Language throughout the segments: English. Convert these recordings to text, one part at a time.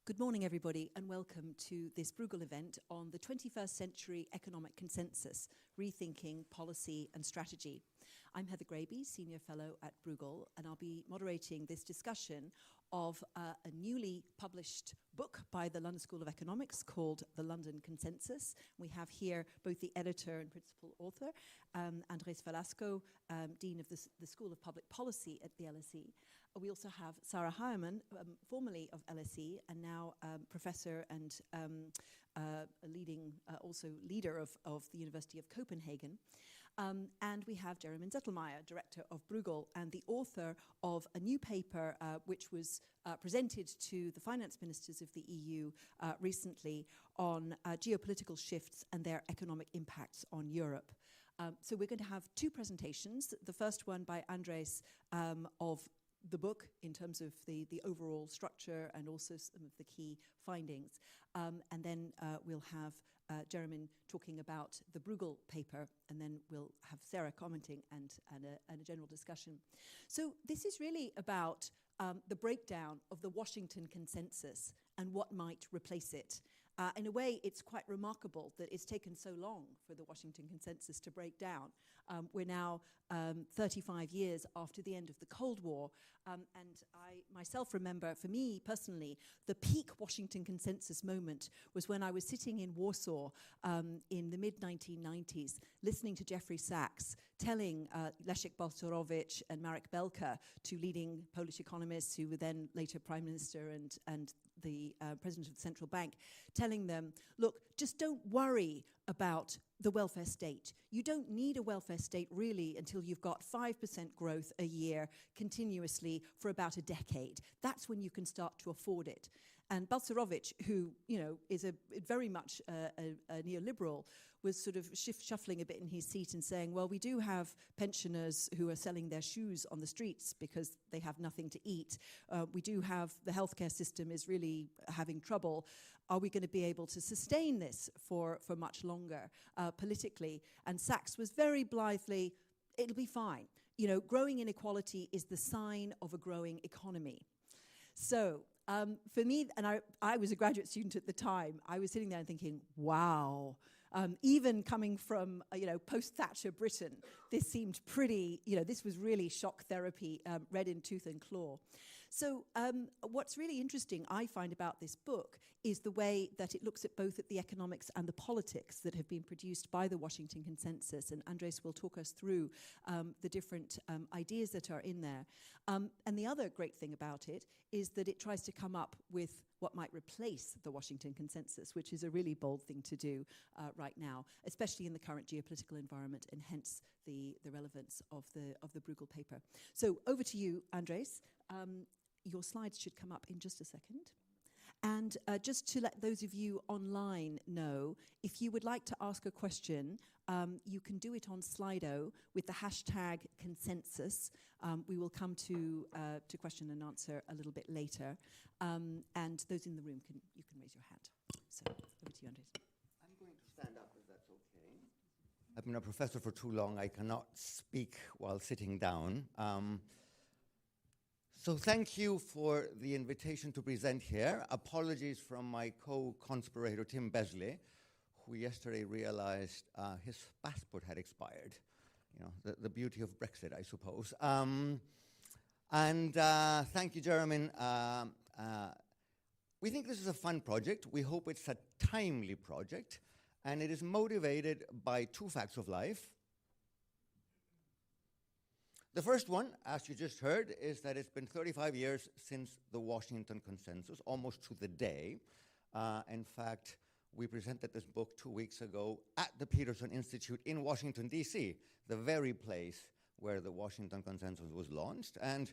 Good morning, everybody, and welcome to this Bruegel event on the 21st Century Economic Consensus, Rethinking Policy and Strategy. I'm Heather Graby, Senior Fellow at Bruegel, and I'll be moderating this discussion of a newly published book by the London School of Economics called The London Consensus. We have here both the editor and principal author, Andrés Velasco, Dean of the School of Public Policy at the LSE. We also have Sarah Heiermann, formerly of LSE, and now professor and also leader of the University of Copenhagen. And we have Jeromin Zettelmeyer, director of Bruegel, and the author of a new paper which was presented to the finance ministers of the EU recently on geopolitical shifts and their economic impacts on Europe. So we're going to have two presentations. The first one by Andrés of the book in terms of the overall structure and also some of the key findings. And then we'll have Jeromin talking about the Bruegel paper, and then we'll have Sarah commenting and a general discussion. So this is really about the breakdown of the Washington Consensus and what might replace it. In a way, it's quite remarkable that it's taken so long for the Washington Consensus to break down. We're now 35 years after the end of the Cold War, and I myself remember, for me personally, the peak Washington Consensus moment was when I was sitting in Warsaw in the mid-1990s, listening to Jeffrey Sachs telling Leszek Balcerowicz and Marek Belka, two leading Polish economists who were then later Prime Minister and the President of the Central Bank, telling them, look, just don't worry about the welfare state. You don't need a welfare state really until you've got 5% growth a year continuously for about a decade. That's when you can start to afford it. And Balcerowicz, who is very much a neoliberal, was sort of shuffling a bit in his seat and saying, well, we do have pensioners who are selling their shoes on the streets because they have nothing to eat. We do have the healthcare system is really having trouble. Are we going to be able to sustain this for much longer politically? And Sachs was very blithely, it'll be fine. Growing inequality is the sign of a growing economy. So for me, and I was a graduate student at the time, I was sitting there and thinking, wow. Even coming from, post-Thatcher Britain, this seemed pretty, this was really shock therapy, read in tooth and claw. So what's really interesting, I find, about this book is the way that it looks at both at the economics and the politics that have been produced by the Washington Consensus, and Andrés will talk us through the different ideas that are in there. And the other great thing about it is that it tries to come up with what might replace the Washington Consensus, which is a really bold thing to do right now, especially in the current geopolitical environment, and hence the relevance of the Bruegel paper. So over to you, Andrés. Your slides should come up in just a second. And just to let those of you online know, if you would like to ask a question, you can do it on Slido with the hashtag consensus. We will come to question and answer a little bit later. And those in the room, you can raise your hand. So over to you, Andrés. I'm going to stand up if that's okay. I've been a professor for too long. I cannot speak while sitting down. So thank you for the invitation to present here. Apologies from my co-conspirator, Tim Besley, who yesterday realized his passport had expired. The beauty of Brexit, I suppose. And thank you, Jeromin. We think this is a fun project. We hope it's a timely project. And it is motivated by two facts of life. The first one, as you just heard, is that it's been 35 years since the Washington Consensus, almost to the day. In fact, we presented this book 2 weeks ago at the Peterson Institute in Washington, D.C., the very place where the Washington Consensus was launched. And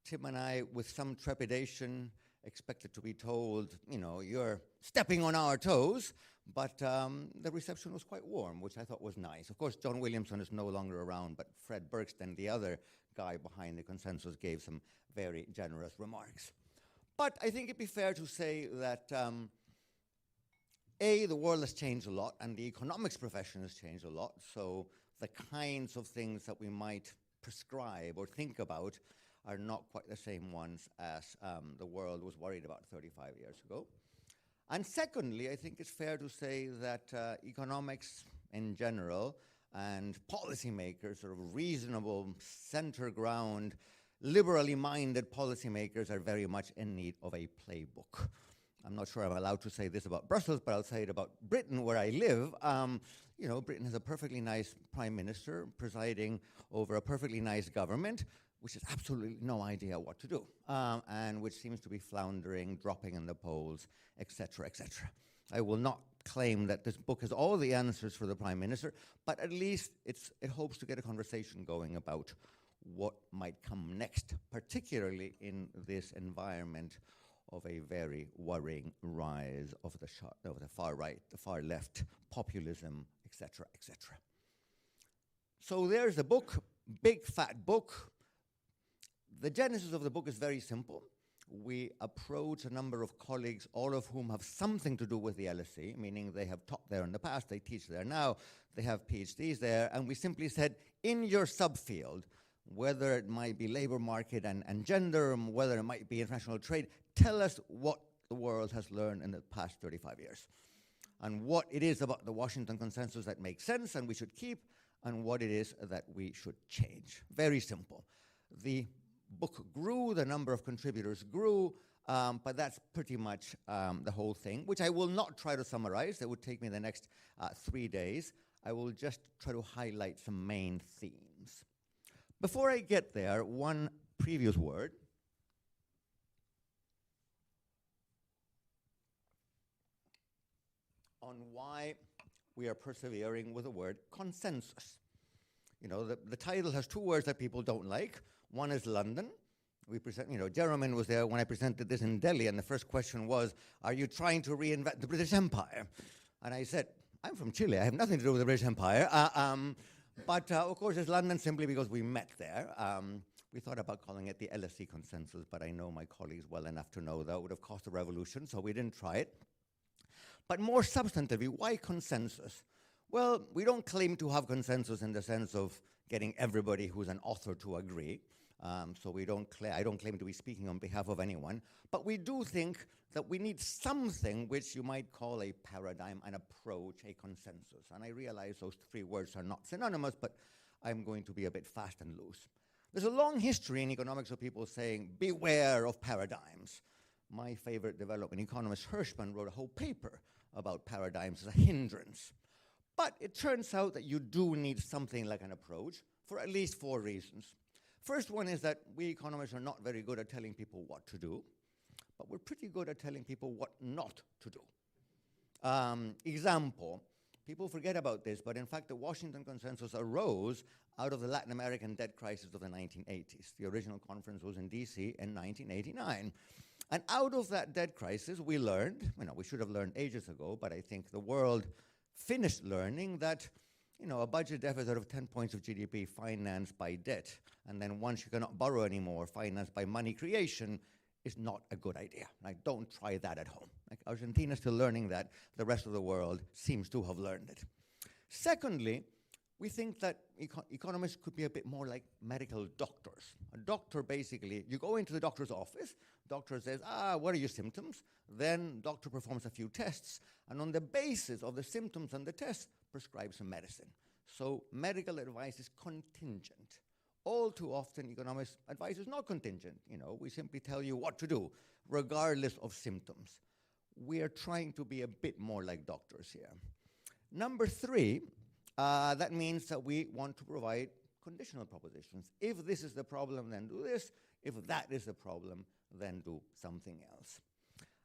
Tim and I, with some trepidation, expected to be told, you're stepping on our toes. But the reception was quite warm, which I thought was nice. Of course, John Williamson is no longer around, but Fred Bergsten, the other guy behind the Consensus, gave some very generous remarks. But I think it'd be fair to say that, A, the world has changed a lot, and the economics profession has changed a lot, so the kinds of things that we might prescribe or think about are not quite the same ones as the world was worried about 35 years ago. And secondly, I think it's fair to say that economics in general and policymakers, sort of reasonable, center ground, liberally minded policymakers are very much in need of a playbook. I'm not sure I'm allowed to say this about Brussels, but I'll say it about Britain, where I live. You know, Britain has a perfectly nice prime minister presiding over a perfectly nice government, which has absolutely no idea what to do, and which seems to be floundering, dropping in the polls, etc., etc. I will not claim that this book has all the answers for the prime minister, but at least it hopes to get a conversation going about what might come next, particularly in this environment of a very worrying rise of the far right, the far left, populism, etc., etc. So there's the book, big fat book. The genesis of the book is very simple. We approach a number of colleagues, all of whom have something to do with the LSE, meaning they have taught there in the past, they teach there now, they have PhDs there, and we simply said, in your subfield, whether it might be labor market and gender, whether it might be international trade, tell us what the world has learned in the past 35 years, and what it is about the Washington Consensus that makes sense and we should keep, and what it is that we should change. Very simple. The book grew, the number of contributors grew, but that's pretty much the whole thing, which I will not try to summarize. That would take me the next 3 days. I will just try to highlight some main themes. Before I get there, one previous word. On why we are persevering with the word consensus. You know, the title has two words that people don't like. One is London. We present, you know, Jeromin was there when I presented this in Delhi, and the first question was, are you trying to reinvent the British Empire? And I said, I'm from Chile, I have nothing to do with the British Empire. But of course, it's London simply because we met there. We thought about calling it the LSE Consensus, but I know my colleagues well enough to know that would have caused a revolution, so we didn't try it. But more substantively, why consensus? Well, we don't claim to have consensus in the sense of getting everybody who's an author to agree. So I don't claim to be speaking on behalf of anyone, but we do think that we need something which you might call a paradigm, an approach, a consensus. And I realize those three words are not synonymous, but I'm going to be a bit fast and loose. There's a long history in economics of people saying, beware of paradigms. My favorite development economist, Hirschman, wrote a whole paper about paradigms as a hindrance. But it turns out that you do need something like an approach for at least 4 reasons. First one is that we economists are not very good at telling people what to do, but we're pretty good at telling people what not to do. Example, people forget about this, but in fact the Washington Consensus arose out of the Latin American debt crisis of the 1980s. The original conference was in DC in 1989. And out of that debt crisis, we learned, we should have learned ages ago, but I think the world finished learning that, a budget deficit of 10 points of GDP financed by debt, and then once you cannot borrow anymore, financed by money creation, is not a good idea. Like, don't try that at home. Like, Argentina is still learning that. The rest of the world seems to have learned it. Secondly, we think that economists could be a bit more like medical doctors. A doctor, basically, you go into the doctor's office, doctor says, what are your symptoms? Then doctor performs a few tests, and on the basis of the symptoms and the tests, prescribes some medicine. So medical advice is contingent. All too often, economics advice is not contingent. We simply tell you what to do, regardless of symptoms. We are trying to be a bit more like doctors here. Number 3, that means that we want to provide conditional propositions. If this is the problem, then do this. If that is the problem, then do something else.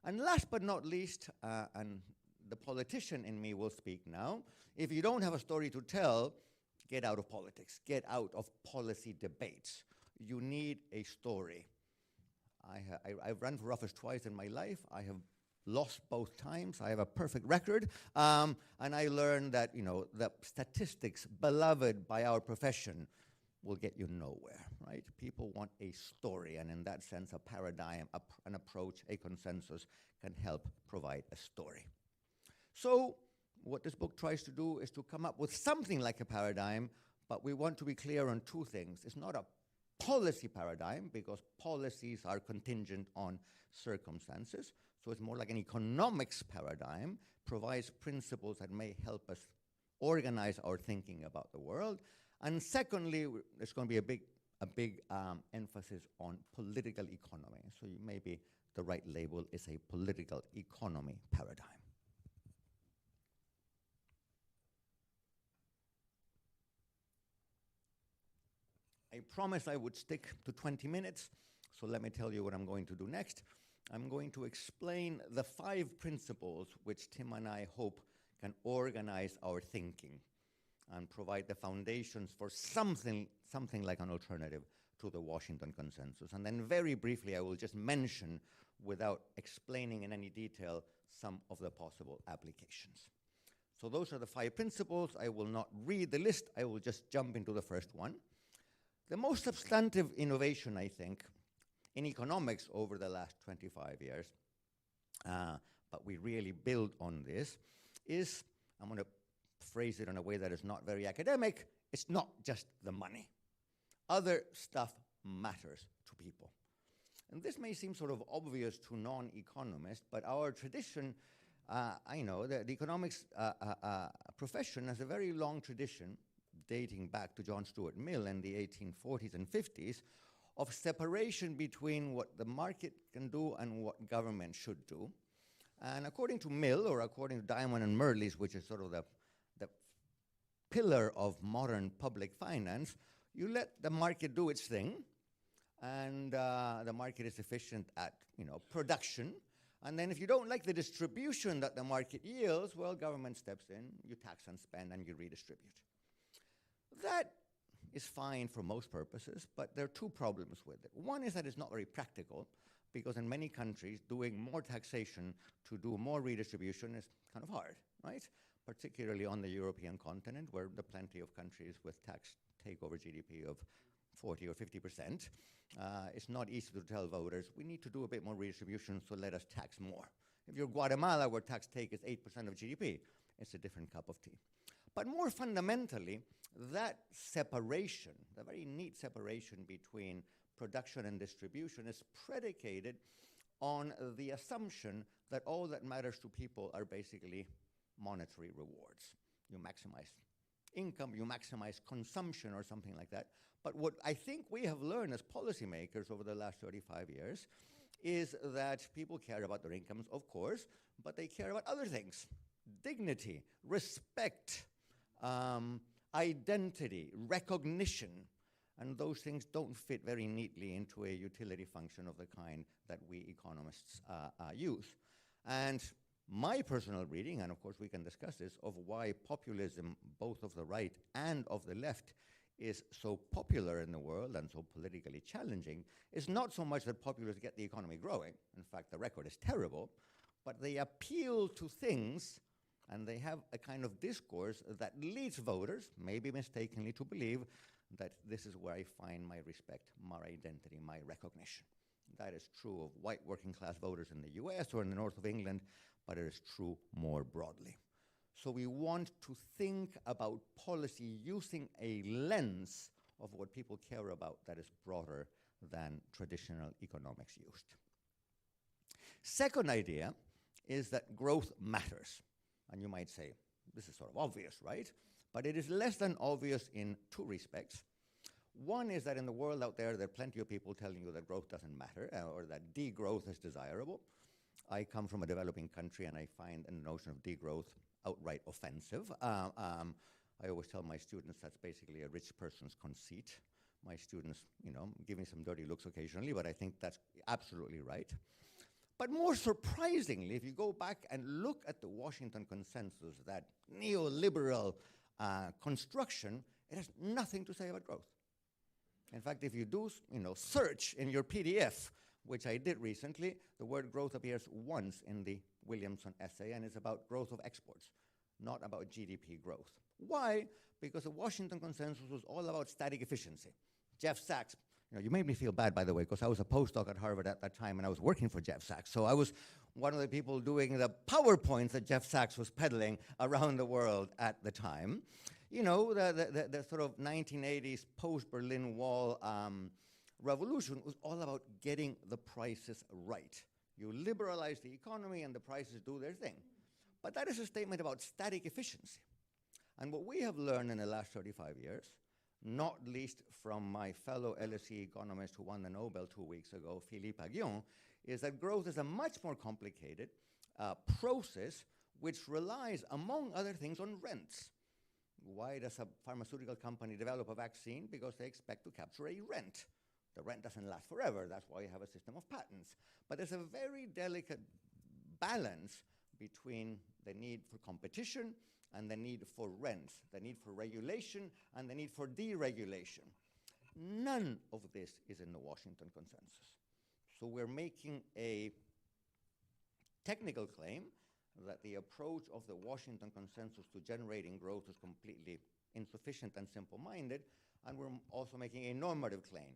And last but not least, and the politician in me will speak now, if you don't have a story to tell, get out of politics, get out of policy debates. You need a story. I've run for office twice in my life. I have lost both times. I have a perfect record. And I learned that, the statistics beloved by our profession will get you nowhere, right? People want a story, and in that sense, a paradigm, an approach, a consensus can help provide a story. So what this book tries to do is to come up with something like a paradigm, but we want to be clear on 2 things. It's not a policy paradigm, because policies are contingent on circumstances. So it's more like an economics paradigm, provides principles that may help us organize our thinking about the world. And secondly, there's going to be a big emphasis on political economy. So maybe the right label is a political economy paradigm. I promised I would stick to 20 minutes, so let me tell you what I'm going to do next. I'm going to explain the 5 principles which Tim and I hope can organize our thinking and provide the foundations for something like an alternative to the Washington Consensus. And then very briefly, I will just mention, without explaining in any detail, some of the possible applications. So those are the 5 principles. I will not read the list. I will just jump into the first one. The most substantive innovation, I think, in economics over the last 25 years, but we really build on this, is, I'm going to phrase it in a way that is not very academic, it's not just the money. Other stuff matters to people. And this may seem sort of obvious to non-economists, but our tradition, I know that the economics profession has a very long tradition, dating back to John Stuart Mill in the 1840s and 50s, of separation between what the market can do and what government should do. And according to Mill, or according to Diamond and Merlis, which is sort of the pillar of modern public finance, you let the market do its thing, and the market is efficient at production. And then if you don't like the distribution that the market yields, well, government steps in, you tax and spend, and you redistribute. That is fine for most purposes, but there are 2 problems with it. One is that it's not very practical, because in many countries, doing more taxation to do more redistribution is kind of hard, right? Particularly on the European continent, where there are plenty of countries with tax take over GDP of 40 or 50%. It's not easy to tell voters, we need to do a bit more redistribution, so let us tax more. If you're Guatemala, where tax take is 8% of GDP, it's a different cup of tea. But more fundamentally, that separation, the very neat separation between production and distribution, is predicated on the assumption that all that matters to people are basically monetary rewards. You maximize income, you maximize consumption or something like that. But what I think we have learned as policymakers over the last 35 years is that people care about their incomes, of course, but they care about other things. Dignity, respect, identity, recognition, and those things don't fit very neatly into a utility function of the kind that we economists use. And my personal reading, and of course we can discuss this, of why populism, both of the right and of the left, is so popular in the world and so politically challenging, is not so much that populists get the economy growing. In fact, the record is terrible, but they appeal to things, and they have a kind of discourse that leads voters, maybe mistakenly, to believe that this is where I find my respect, my identity, my recognition. That is true of white working class voters in the US or in the north of England, but it is true more broadly. So we want to think about policy using a lens of what people care about that is broader than traditional economics used. Second idea is that growth matters. And you might say, this is sort of obvious, right? But it is less than obvious in 2 respects. One is that in the world out there are plenty of people telling you that growth doesn't matter, or that degrowth is desirable. I come from a developing country, and I find the notion of degrowth outright offensive. I always tell my students that's basically a rich person's conceit. My students, give me some dirty looks occasionally, but I think that's absolutely right. But more surprisingly, if you go back and look at the Washington Consensus, that neoliberal construction, it has nothing to say about growth. In fact, if you do search in your PDF, which I did recently, the word growth appears once in the Williamson essay, and it's about growth of exports, not about GDP growth. Why? Because the Washington Consensus was all about static efficiency. Jeff Sachs, you made me feel bad, by the way, because I was a postdoc at Harvard at that time, and I was working for Jeff Sachs. So I was one of the people doing the PowerPoints that Jeff Sachs was peddling around the world at the time. The sort of 1980s post-Berlin Wall revolution was all about getting the prices right. You liberalize the economy and the prices do their thing. But that is a statement about static efficiency. And what we have learned in the last 35 years, not least from my fellow LSE economist who won the Nobel 2 weeks ago, Philippe Aghion, is that growth is a much more complicated process which relies, among other things, on rents. Why does a pharmaceutical company develop a vaccine? Because they expect to capture a rent. The rent doesn't last forever. That's why you have a system of patents. But there's a very delicate balance between the need for competition and the need for rents, the need for regulation and the need for deregulation. None of this is in the Washington Consensus. So we're making a technical claim that the approach of the Washington Consensus to generating growth is completely insufficient and simple-minded, and we're also making a normative claim.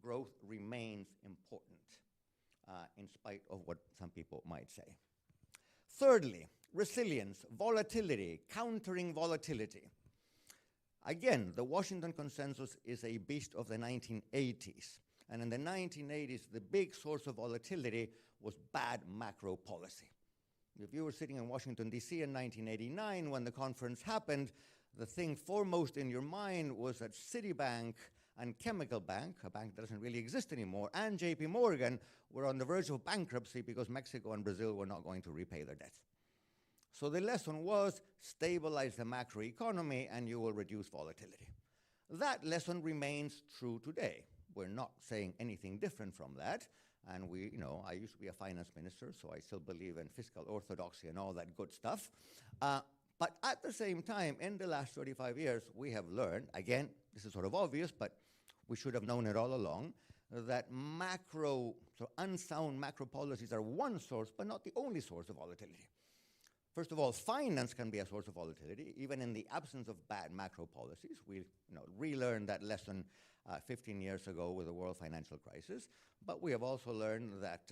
Growth remains important, in spite of what some people might say. Thirdly, resilience, volatility, countering volatility. Again, the Washington Consensus is a beast of the 1980s. And in the 1980s, the big source of volatility was bad macro policy. If you were sitting in Washington, D.C. in 1989 when the conference happened, the thing foremost in your mind was that Citibank and Chemical Bank, a bank that doesn't really exist anymore, and JP Morgan were on the verge of bankruptcy because Mexico and Brazil were not going to repay their debts. So the lesson was stabilize the macroeconomy and you will reduce volatility. That lesson remains true today. We're not saying anything different from that. And I used to be a finance minister, so I still believe in fiscal orthodoxy and all that good stuff. But at the same time, in the last 35 years, we have learned, again, this is sort of obvious, but we should have known it all along, that unsound macro policies are one source, but not the only source of volatility. First of all, finance can be a source of volatility, even in the absence of bad macro policies. We relearned that lesson 15 years ago with the world financial crisis. But we have also learned that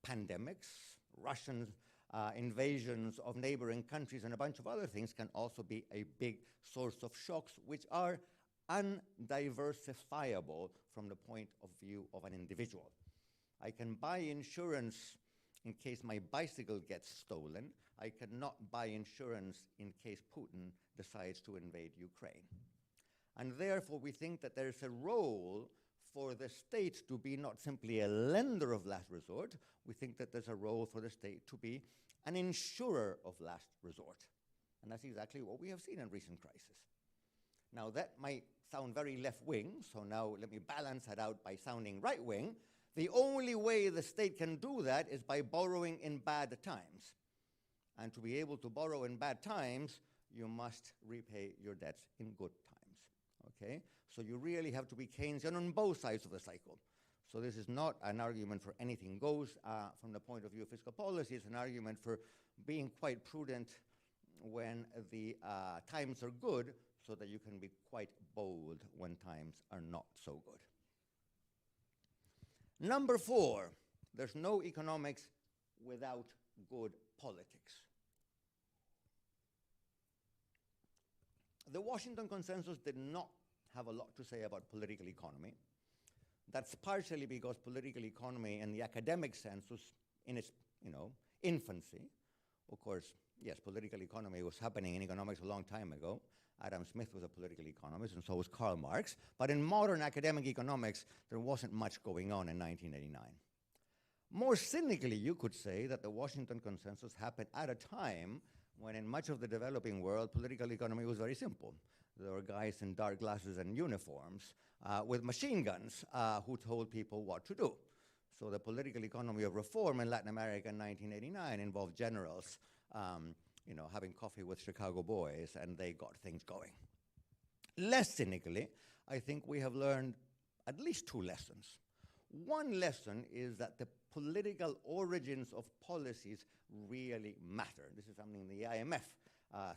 pandemics, Russian invasions of neighboring countries, and a bunch of other things can also be a big source of shocks, which are undiversifiable from the point of view of an individual. I can buy insurance in case my bicycle gets stolen. I cannot buy insurance in case Putin decides to invade Ukraine. And therefore, we think that there's a role for the state to be not simply a lender of last resort. We think that there's a role for the state to be an insurer of last resort. And that's exactly what we have seen in recent crises. Now, that might sound very left-wing, so now let me balance that out by sounding right-wing. The only way the state can do that is by borrowing in bad times. And to be able to borrow in bad times, you must repay your debts in good times, okay? So you really have to be Keynesian on both sides of the cycle. So this is not an argument for anything goes from the point of view of fiscal policy. It's an argument for being quite prudent when the times are good so that you can be quite bold when times are not so good. Number 4, there's no economics without good politics. The Washington Consensus did not have a lot to say about political economy. That's partially because political economy in the academic sense was in its infancy. Of course, yes, political economy was happening in economics a long time ago. Adam Smith was a political economist, and so was Karl Marx. But in modern academic economics, there wasn't much going on in 1989. More cynically, you could say that the Washington Consensus happened at a time when in much of the developing world, political economy was very simple. There were guys in dark glasses and uniforms with machine guns who told people what to do. So the political economy of reform in Latin America in 1989 involved generals having coffee with Chicago boys, and they got things going. Less cynically, I think we have learned at least 2 lessons. One lesson is that the political origins of policies really matter. This is something the IMF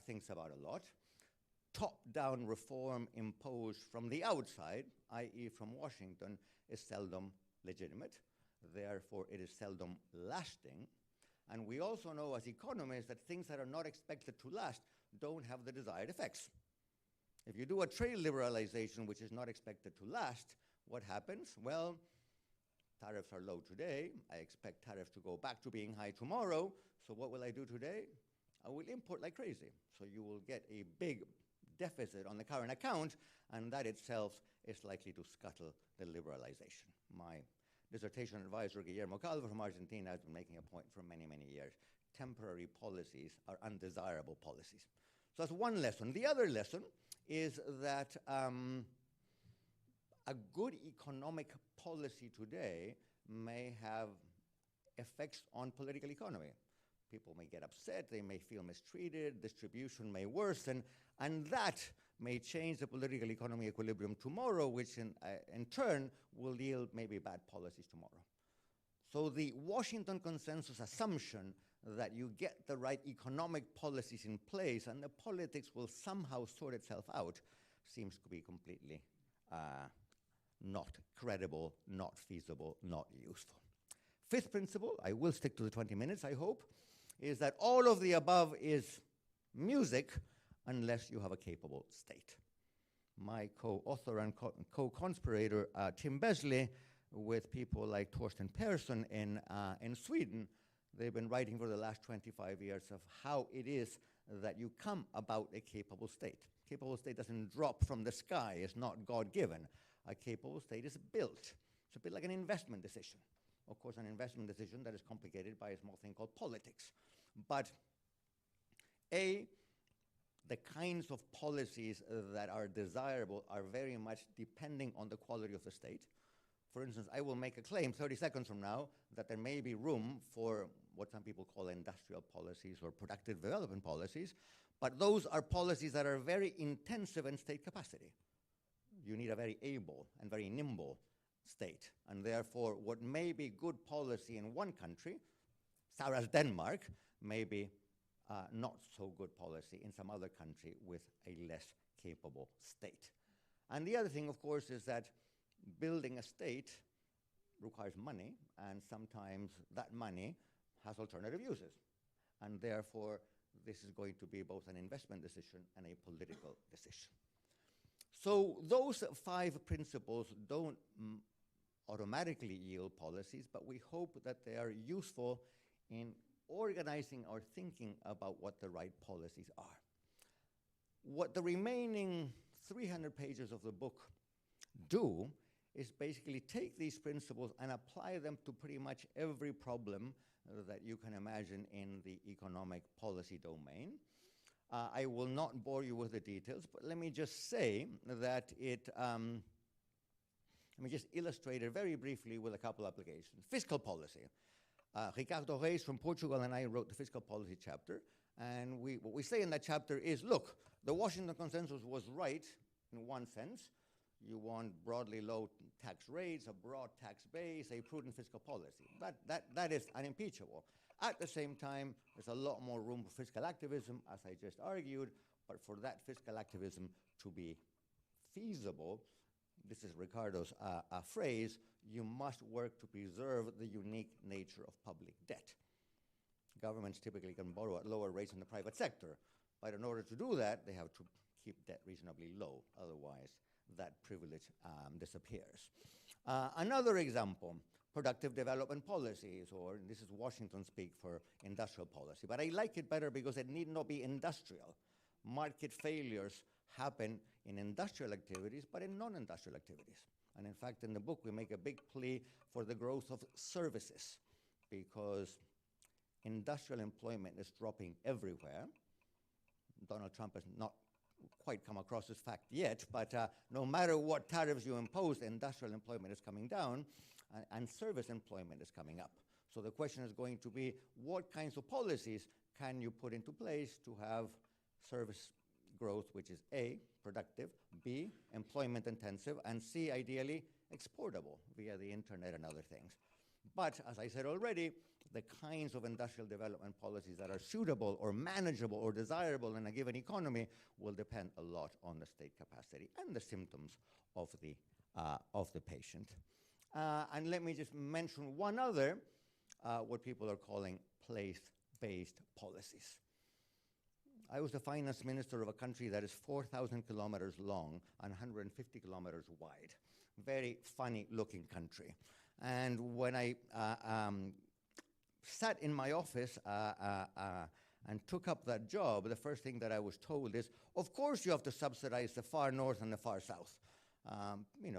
thinks about a lot. Top-down reform imposed from the outside, i.e. from Washington, is seldom legitimate. Therefore, it is seldom lasting. And we also know as economists that things that are not expected to last don't have the desired effects. If you do a trade liberalization which is not expected to last, what happens? Well, tariffs are low today. I expect tariffs to go back to being high tomorrow. So what will I do today? I will import like crazy. So you will get a big deficit on the current account, and that itself is likely to scuttle the liberalization. My dissertation advisor, Guillermo Calvo from Argentina, has been making a point for many, many years. Temporary policies are undesirable policies. So that's one lesson. The other lesson is that a good economic policy today may have effects on political economy. People may get upset, they may feel mistreated, distribution may worsen, and that may change the political economy equilibrium tomorrow, which in turn will yield maybe bad policies tomorrow. So the Washington consensus assumption that you get the right economic policies in place and the politics will somehow sort itself out seems to be completely not credible, not feasible, not useful. Fifth principle, I will stick to the 20 minutes, I hope, is that all of the above is music unless you have a capable state. My co-author and co-conspirator, Tim Besley, with people like Torsten Persson in Sweden, they've been writing for the last 25 years of how it is that you come about a capable state. Capable state doesn't drop from the sky, it's not God-given. A capable state is built. It's a bit like an investment decision. Of course, an investment decision that is complicated by a small thing called politics. But the kinds of policies that are desirable are very much depending on the quality of the state. For instance, I will make a claim 30 seconds from now that there may be room for what some people call industrial policies or productive development policies, but those are policies that are very intensive in state capacity. You need a very able and very nimble state, and therefore what may be good policy in one country, such as Denmark, may be not so good policy in some other country with a less capable state. And the other thing, of course, is that building a state requires money, and sometimes that money has alternative uses. And therefore, this is going to be both an investment decision and a political decision. So those 5 principles don't automatically yield policies, but we hope that they are useful in organizing our thinking about what the right policies are. What the remaining 300 pages of the book do is basically take these principles and apply them to pretty much every problem that you can imagine in the economic policy domain. I will not bore you with the details, but let me just say that let me just illustrate it very briefly with a couple applications. Fiscal policy. Ricardo Reis from Portugal and I wrote the fiscal policy chapter, and what we say in that chapter is, look, the Washington Consensus was right in one sense. You want broadly low tax rates, a broad tax base, a prudent fiscal policy. That is unimpeachable. At the same time, there's a lot more room for fiscal activism, as I just argued, but for that fiscal activism to be feasible, this is Ricardo's phrase, you must work to preserve the unique nature of public debt. Governments typically can borrow at lower rates than the private sector, but in order to do that, they have to keep debt reasonably low, otherwise that privilege disappears. Another example, productive development policies, or this is Washington speak for industrial policy, but I like it better because it need not be industrial. Market failures happen in industrial activities, but in non-industrial activities. And in fact, in the book, we make a big plea for the growth of services, because industrial employment is dropping everywhere. Donald Trump has not quite come across this fact yet, but no matter what tariffs you impose, industrial employment is coming down, and service employment is coming up. So the question is going to be, what kinds of policies can you put into place to have service growth, which is A, productive, B, employment intensive, and C, ideally, exportable via the internet and other things. But as I said already, the kinds of industrial development policies that are suitable or manageable or desirable in a given economy will depend a lot on the state capacity and the symptoms of the patient. And let me just mention one other, what people are calling place-based policies. I was the finance minister of a country that is 4,000 kilometers long and 150 kilometers wide. Very funny looking country. And when I sat in my office and took up that job, the first thing that I was told is, of course you have to subsidize the far north and the far south.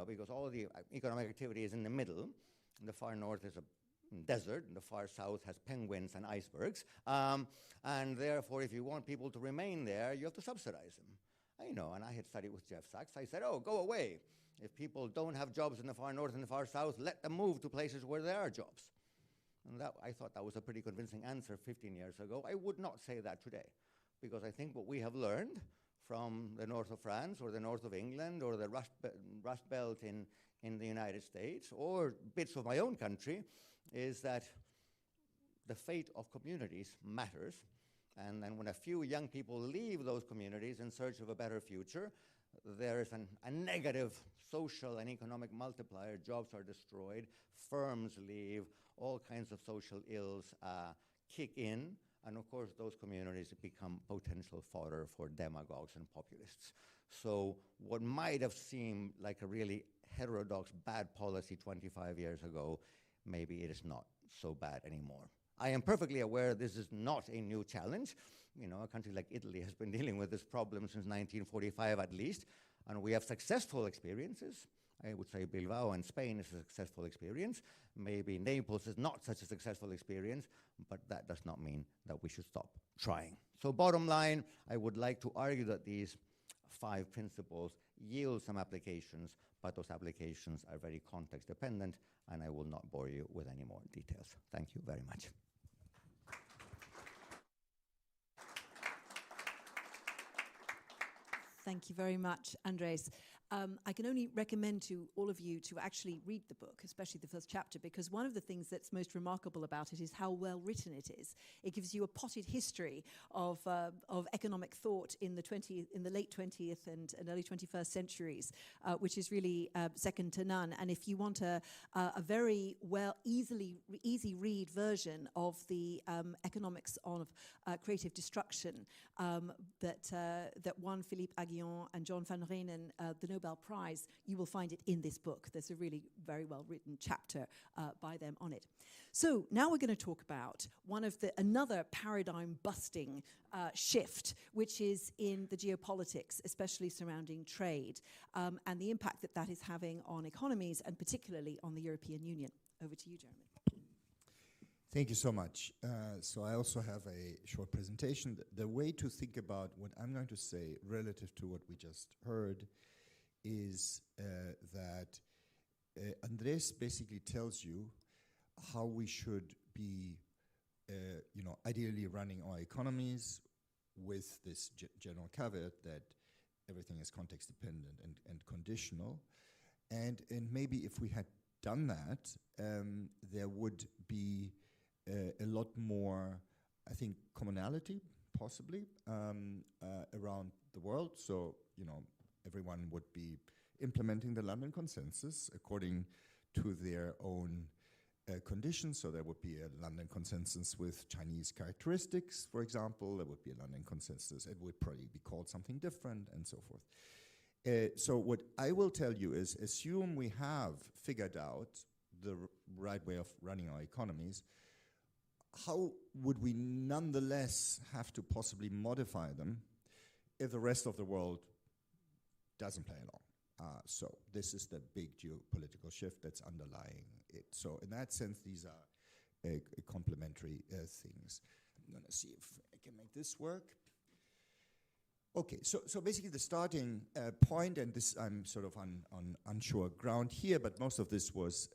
Because all the economic activity is in the middle. The far north is a desert, and the far south has penguins and icebergs. And therefore, if you want people to remain there, you have to subsidize them. And I had studied with Jeff Sachs. I said, oh, go away. If people don't have jobs in the far north and the far south, let them move to places where there are jobs. And I thought that was a pretty convincing answer 15 years ago. I would not say that today, because I think what we have learned from the north of France or the north of England or the Rust Belt in the United States or bits of my own country is that the fate of communities matters. And then when a few young people leave those communities in search of a better future, there is a negative social and economic multiplier. Jobs are destroyed, firms leave, all kinds of social ills kick in, and of course those communities become potential fodder for demagogues and populists. So what might have seemed like a really heterodox bad policy 25 years ago, maybe it is not so bad anymore. I am perfectly aware this is not a new challenge. A country like Italy has been dealing with this problem since 1945 at least, and we have successful experiences. I would say Bilbao and Spain is a successful experience. Maybe Naples is not such a successful experience, but that does not mean that we should stop trying. So bottom line, I would like to argue that these 5 principles yield some applications, but those applications are very context dependent, and I will not bore you with any more details. Thank you very much. Thank you very much, Andrés. I can only recommend to all of you to actually read the book, especially the first chapter, because one of the things that's most remarkable about it is how well written it is. It gives you a potted history of economic thought in the late 20th and early 21st centuries, which is really second to none. And if you want a very easy read version of the economics of creative destruction that won Philippe Aghion and John van Reenen the Nobel Prize, you will find it in this book. There's a really very well-written chapter by them on it. So now we're going to talk about another paradigm-busting shift, which is in the geopolitics, especially surrounding trade, and the impact that is having on economies, and particularly on the European Union. Over to you, Jeromin. Thank you so much. So I also have a short presentation. The way to think about what I'm going to say relative to what we just heard is that Andrés basically tells you how we should be, ideally running our economies with this general caveat that everything is context dependent and conditional. And maybe if we had done that, there would be a lot more, I think, commonality, possibly, around the world. So, everyone would be implementing the London Consensus according to their own conditions. So there would be a London Consensus with Chinese characteristics, for example. There would be a London Consensus. It would probably be called something different, and so forth. So what I will tell you is, assume we have figured out the right way of running our economies, how would we nonetheless have to possibly modify them if the rest of the world doesn't play along? So this is the big geopolitical shift that's underlying it. So in that sense, these are complementary things. I'm going to see if I can make this work. Okay, so basically the starting point, and this I'm sort of on unsure ground here, but most of this was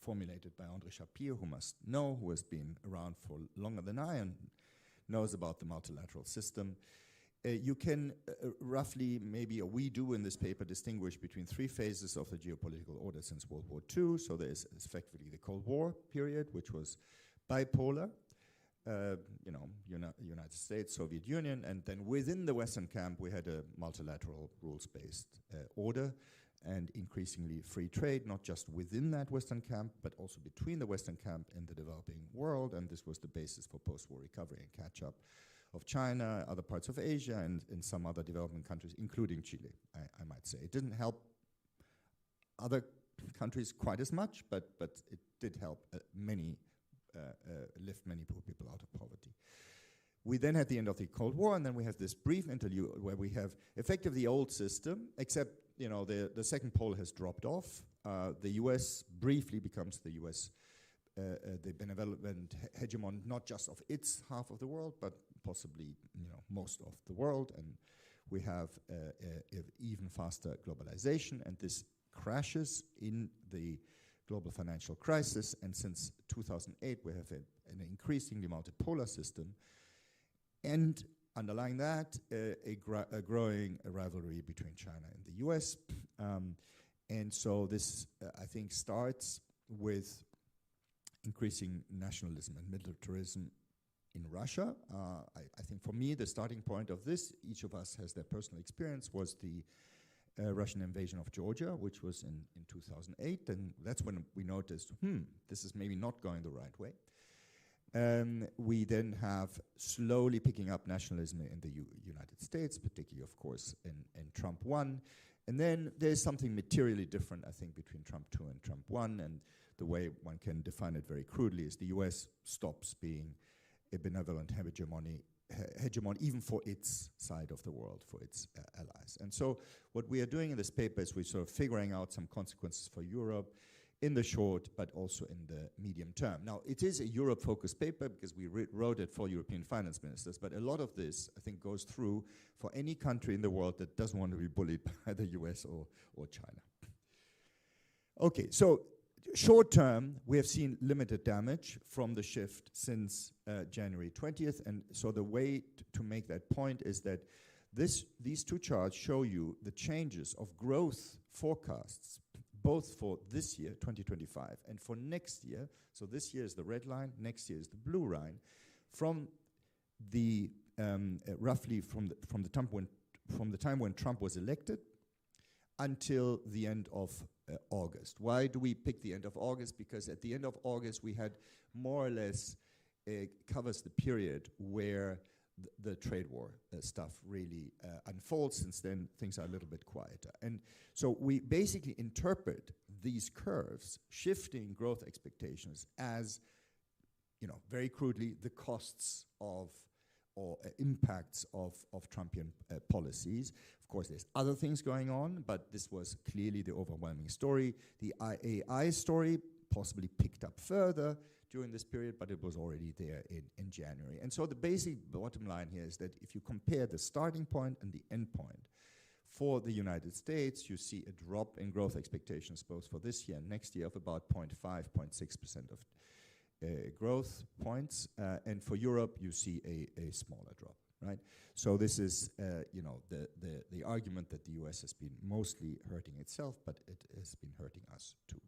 formulated by André Sapir, who has been around for longer than I and knows about the multilateral system. You can roughly, we do in this paper, distinguish between 3 phases of the geopolitical order since World War II. So there is effectively the Cold War period, which was bipolar, United States, Soviet Union, and then within the Western camp we had a multilateral rules-based order, and increasingly free trade, not just within that Western camp, but also between the Western camp and the developing world. And this was the basis for post-war recovery and catch-up of China, other parts of Asia, and in some other developing countries, including Chile, I might say. It didn't help other countries quite as much, but it did help lift many poor people out of poverty. We then had the end of the Cold War, and then we have this brief interlude where we have effectively the old system, except the second pole has dropped off. The US briefly becomes the US, the benevolent hegemon, not just of its half of the world, but possibly most of the world. And we have even faster globalization, and this crashes in the global financial crisis. And since 2008, we have an increasingly multipolar system. And underlying that, a growing rivalry between China and the US. And so this, I think, starts with increasing nationalism and militarism in Russia. I think for me, the starting point of this, each of us has their personal experience, was the Russian invasion of Georgia, which was in 2008. And that's when we noticed, this is maybe not going the right way. We then have slowly picking up nationalism in the United States, particularly, of course, in Trump 1. And then there's something materially different, I think, between Trump 2 and Trump 1. And the way one can define it very crudely is the US stops being a benevolent hegemon, even for its side of the world, for its allies. And so what we are doing in this paper is we're sort of figuring out some consequences for Europe in the short, but also in the medium term. Now, it is a Europe-focused paper because we wrote it for European finance ministers, but a lot of this, I think, goes through for any country in the world that doesn't want to be bullied by the US or China. Okay, so short term, we have seen limited damage from the shift since January 20th, and so the way to make that point is that these two charts show you the changes of growth forecasts both for this year, 2025, and for next year. So this year is the red line, next year is the blue line, from the roughly from the time when Trump was elected until the end of August. Why do we pick the end of August? Because at the end of August we had more or less covers the period where the trade war stuff really unfolds. Since then, things are a little bit quieter. And so we basically interpret these curves, shifting growth expectations as, very crudely, the costs of or impacts of Trumpian policies. Of course, there's other things going on, but this was clearly the overwhelming story. The AI story possibly picked up further during this period, but it was already there in January. And so the basic bottom line here is that if you compare the starting point and the end point for the United States, you see a drop in growth expectations both for this year and next year of about 0.5, 0.6% of growth points. And for Europe, you see a smaller drop, right? So this is, the argument that the US has been mostly hurting itself, but it has been hurting us too.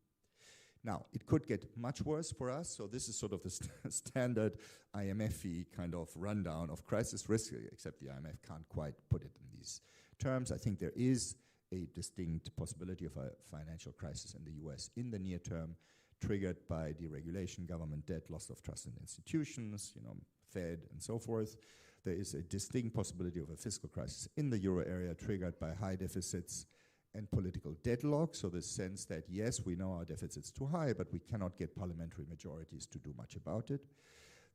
Now, it could get much worse for us, so this is sort of the standard IMF-y kind of rundown of crisis risk, except the IMF can't quite put it in these terms. I think there is a distinct possibility of a financial crisis in the US in the near term, triggered by deregulation, government debt, loss of trust in institutions, Fed and so forth. There is a distinct possibility of a fiscal crisis in the euro area, triggered by high deficits and political deadlock, so the sense that, yes, we know our deficit's too high, but we cannot get parliamentary majorities to do much about it.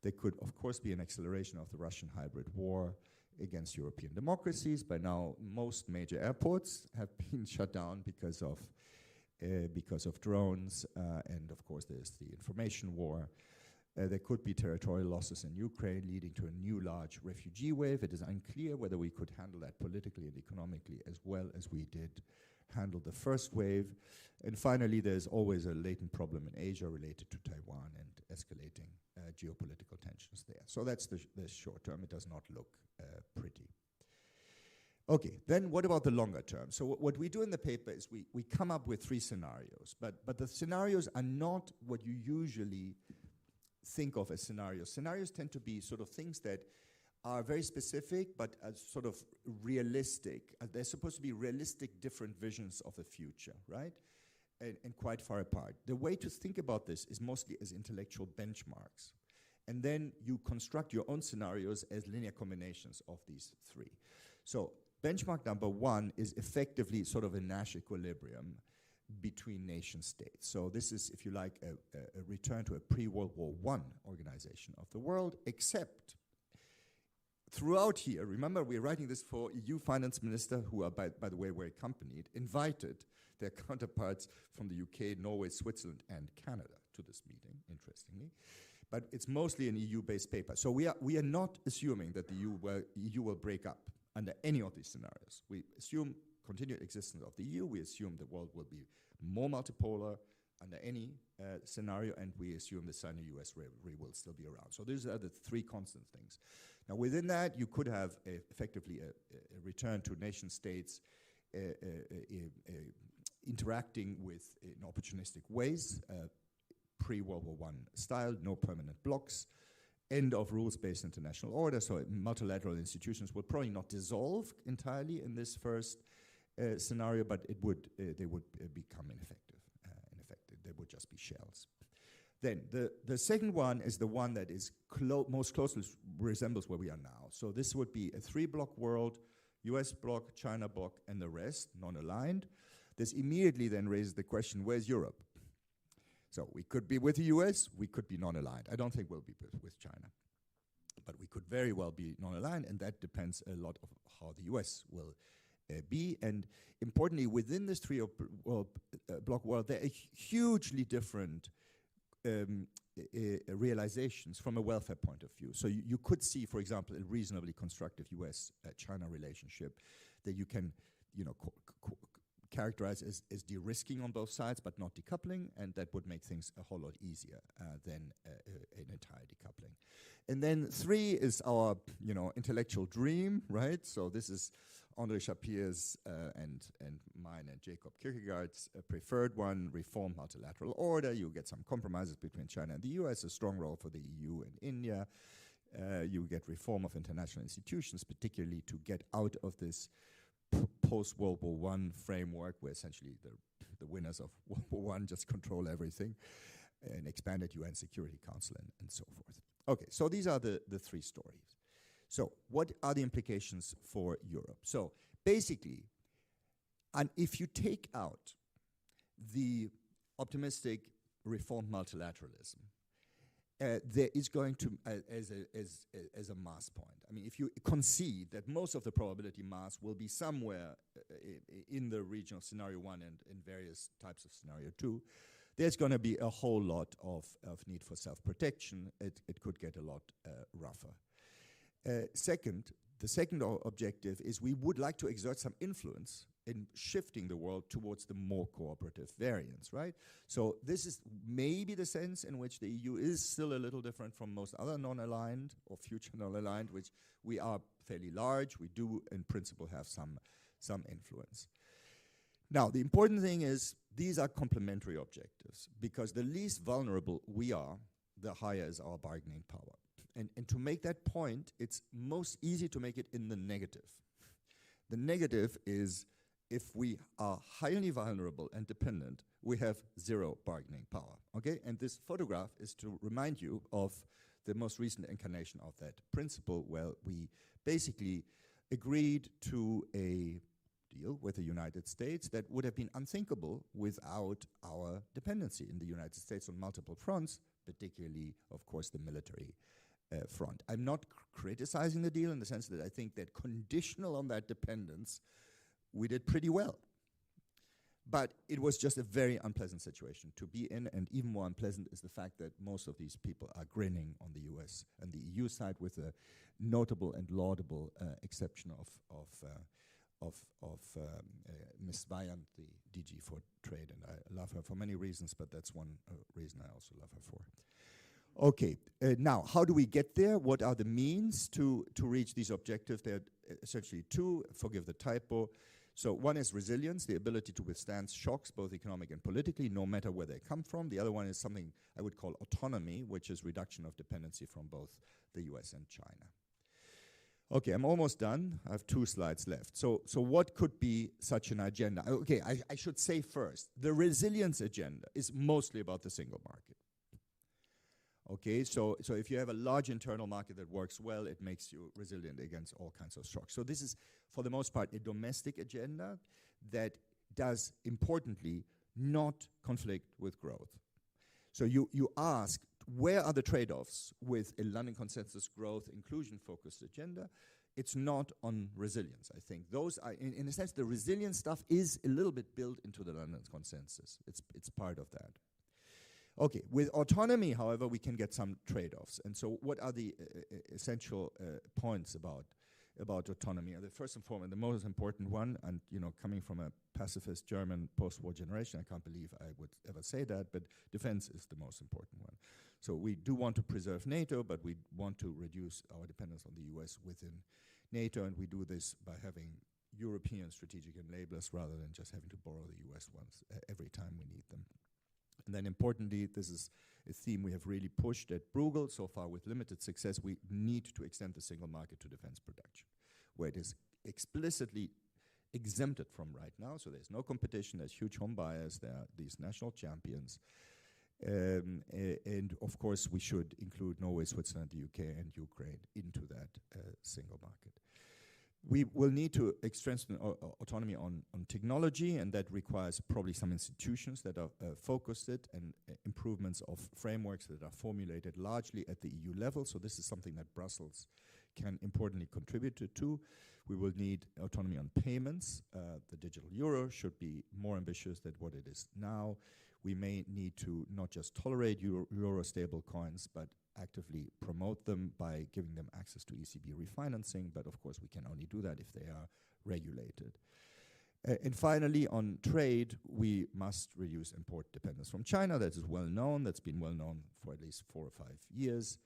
There could, of course, be an acceleration of the Russian hybrid war against European democracies. By now, most major airports have been shut down because of drones, and of course, there's the information war. There could be territorial losses in Ukraine, leading to a new large refugee wave. It is unclear whether we could handle that politically and economically as well as we did handle the first wave. And finally, there's always a latent problem in Asia related to Taiwan and escalating geopolitical tensions there. So that's the short term. It does not look pretty. Okay, then what about the longer term? So what we do in the paper is we come up with 3 scenarios, but the scenarios are not what you usually think of as scenarios. Scenarios tend to be sort of things that are very specific, but sort of realistic. They're supposed to be realistic, different visions of the future, right? And quite far apart. The way to think about this is mostly as intellectual benchmarks. And then you construct your own scenarios as linear combinations of these three. So benchmark number one is effectively sort of a Nash equilibrium between nation states. So this is, if you like, a return to a pre-World War I organization of the world, except throughout here, remember we're writing this for EU finance minister, who are, by the way, were accompanied, invited their counterparts from the UK, Norway, Switzerland, and Canada to this meeting, interestingly. But it's mostly an EU-based paper. So we are not assuming that the EU will break up under any of these scenarios. We assume continued existence of the EU. We assume the world will be more multipolar under any scenario, and we assume the Sino-US rivalry will still be around. So these are the three constant things. Now, within that, you could have effectively a return to nation states interacting with in opportunistic ways, pre-World War I style, no permanent blocks, end of rules-based international order, so multilateral institutions will probably not dissolve entirely in this first scenario, but they would become ineffective. They would just be shells. Then the second one is the one that is most closely resembles where we are now. So this would be a three-block world, US bloc, China bloc, and the rest, non-aligned. This immediately then raises the question, where's Europe? So we could be with the US, we could be non-aligned. I don't think we'll be with China. But we could very well be non-aligned, and that depends a lot of how the US will be. And importantly, within this block world, there are hugely different realizations from a welfare point of view. So you could see, for example, a reasonably constructive US-China relationship that you can, characterize as de-risking on both sides, but not decoupling, and that would make things a whole lot easier than an entire decoupling. And then three is our, intellectual dream, right? So this is André Sapir's and mine and Jacob Kirkegaard's preferred one, reform multilateral order. You get some compromises between China and the US, a strong role for the EU and India. You get reform of international institutions, particularly to get out of this post-World War I framework where essentially the winners of World War I just control everything, an expanded UN Security Council and so forth. Okay, so these are the three stories. So what are the implications for Europe? So basically, and if you take out the optimistic reformed multilateralism, there is going to, as a mass point, I mean, if you concede that most of the probability mass will be somewhere in the region of scenario 1 and in various types of scenario 2, there's going to be a whole lot of need for self-protection. It could get a lot rougher. Second, the second objective is we would like to exert some influence in shifting the world towards the more cooperative variants, right? So this is maybe the sense in which the EU is still a little different from most other non-aligned or future non-aligned, which we are fairly large. We do, in principle, have some influence. Now, the important thing is these are complementary objectives, because the least vulnerable we are, the higher is our bargaining power. And to make that point, it's most easy to make it in the negative. The negative is if we are highly vulnerable and dependent, we have zero bargaining power, okay? And this photograph is to remind you of the most recent incarnation of that principle, where we basically agreed to a deal with the United States that would have been unthinkable without our dependency in the United States on multiple fronts, particularly, of course, the military front. I'm not criticizing the deal in the sense that I think that conditional on that dependence, we did pretty well. But it was just a very unpleasant situation to be in, and even more unpleasant is the fact that most of these people are grinning on the US and the EU side, with a notable and laudable exception of Ms. Weyand, the DG for Trade, and I love her for many reasons, but that's one reason I also love her for. Okay, now, how do we get there? What are the means to reach these objectives? There are essentially two, forgive the typo. So one is resilience, the ability to withstand shocks, both economic and politically, no matter where they come from. The other one is something I would call autonomy, which is reduction of dependency from both the US and China. Okay, I'm almost done. I have 2 slides left. So what could be such an agenda? Okay, I should say first, the resilience agenda is mostly about the single market. Okay, so if you have a large internal market that works well, it makes you resilient against all kinds of shocks. So this is, for the most part, a domestic agenda that does, importantly, not conflict with growth. So you ask, where are the trade-offs with a London consensus growth inclusion-focused agenda? It's not on resilience, I think. Those are, in a sense, the resilience stuff is a little bit built into the London consensus. It's part of that. Okay, with autonomy, however, we can get some trade-offs. And so what are the essential points about autonomy? The first and foremost, the most important one, and coming from a pacifist German post-war generation, I can't believe I would ever say that, but defense is the most important one. So we do want to preserve NATO, but we want to reduce our dependence on the US within NATO, and we do this by having European strategic enablers rather than just having to borrow the US ones every time we need them. And then importantly, this is a theme we have really pushed at Bruegel, so far with limited success. We need to extend the single market to defense production, where it is explicitly exempted from right now. So there's no competition, there's huge home buyers, there are these national champions. And of course, we should include Norway, Switzerland, the UK, and Ukraine into that single market. We will need to strengthen autonomy on technology, and that requires probably some institutions that are focused it, and improvements of frameworks that are formulated largely at the EU level. So this is something that Brussels can importantly contribute to. We will need autonomy on payments. The digital euro should be more ambitious than what it is now. We may need to not just tolerate euro stable coins, but actively promote them by giving them access to ECB refinancing, but of course we can only do that if they are regulated. And finally, on trade, we must reduce import dependence from China. That is well known. That's been well known for at least 4 or 5 years.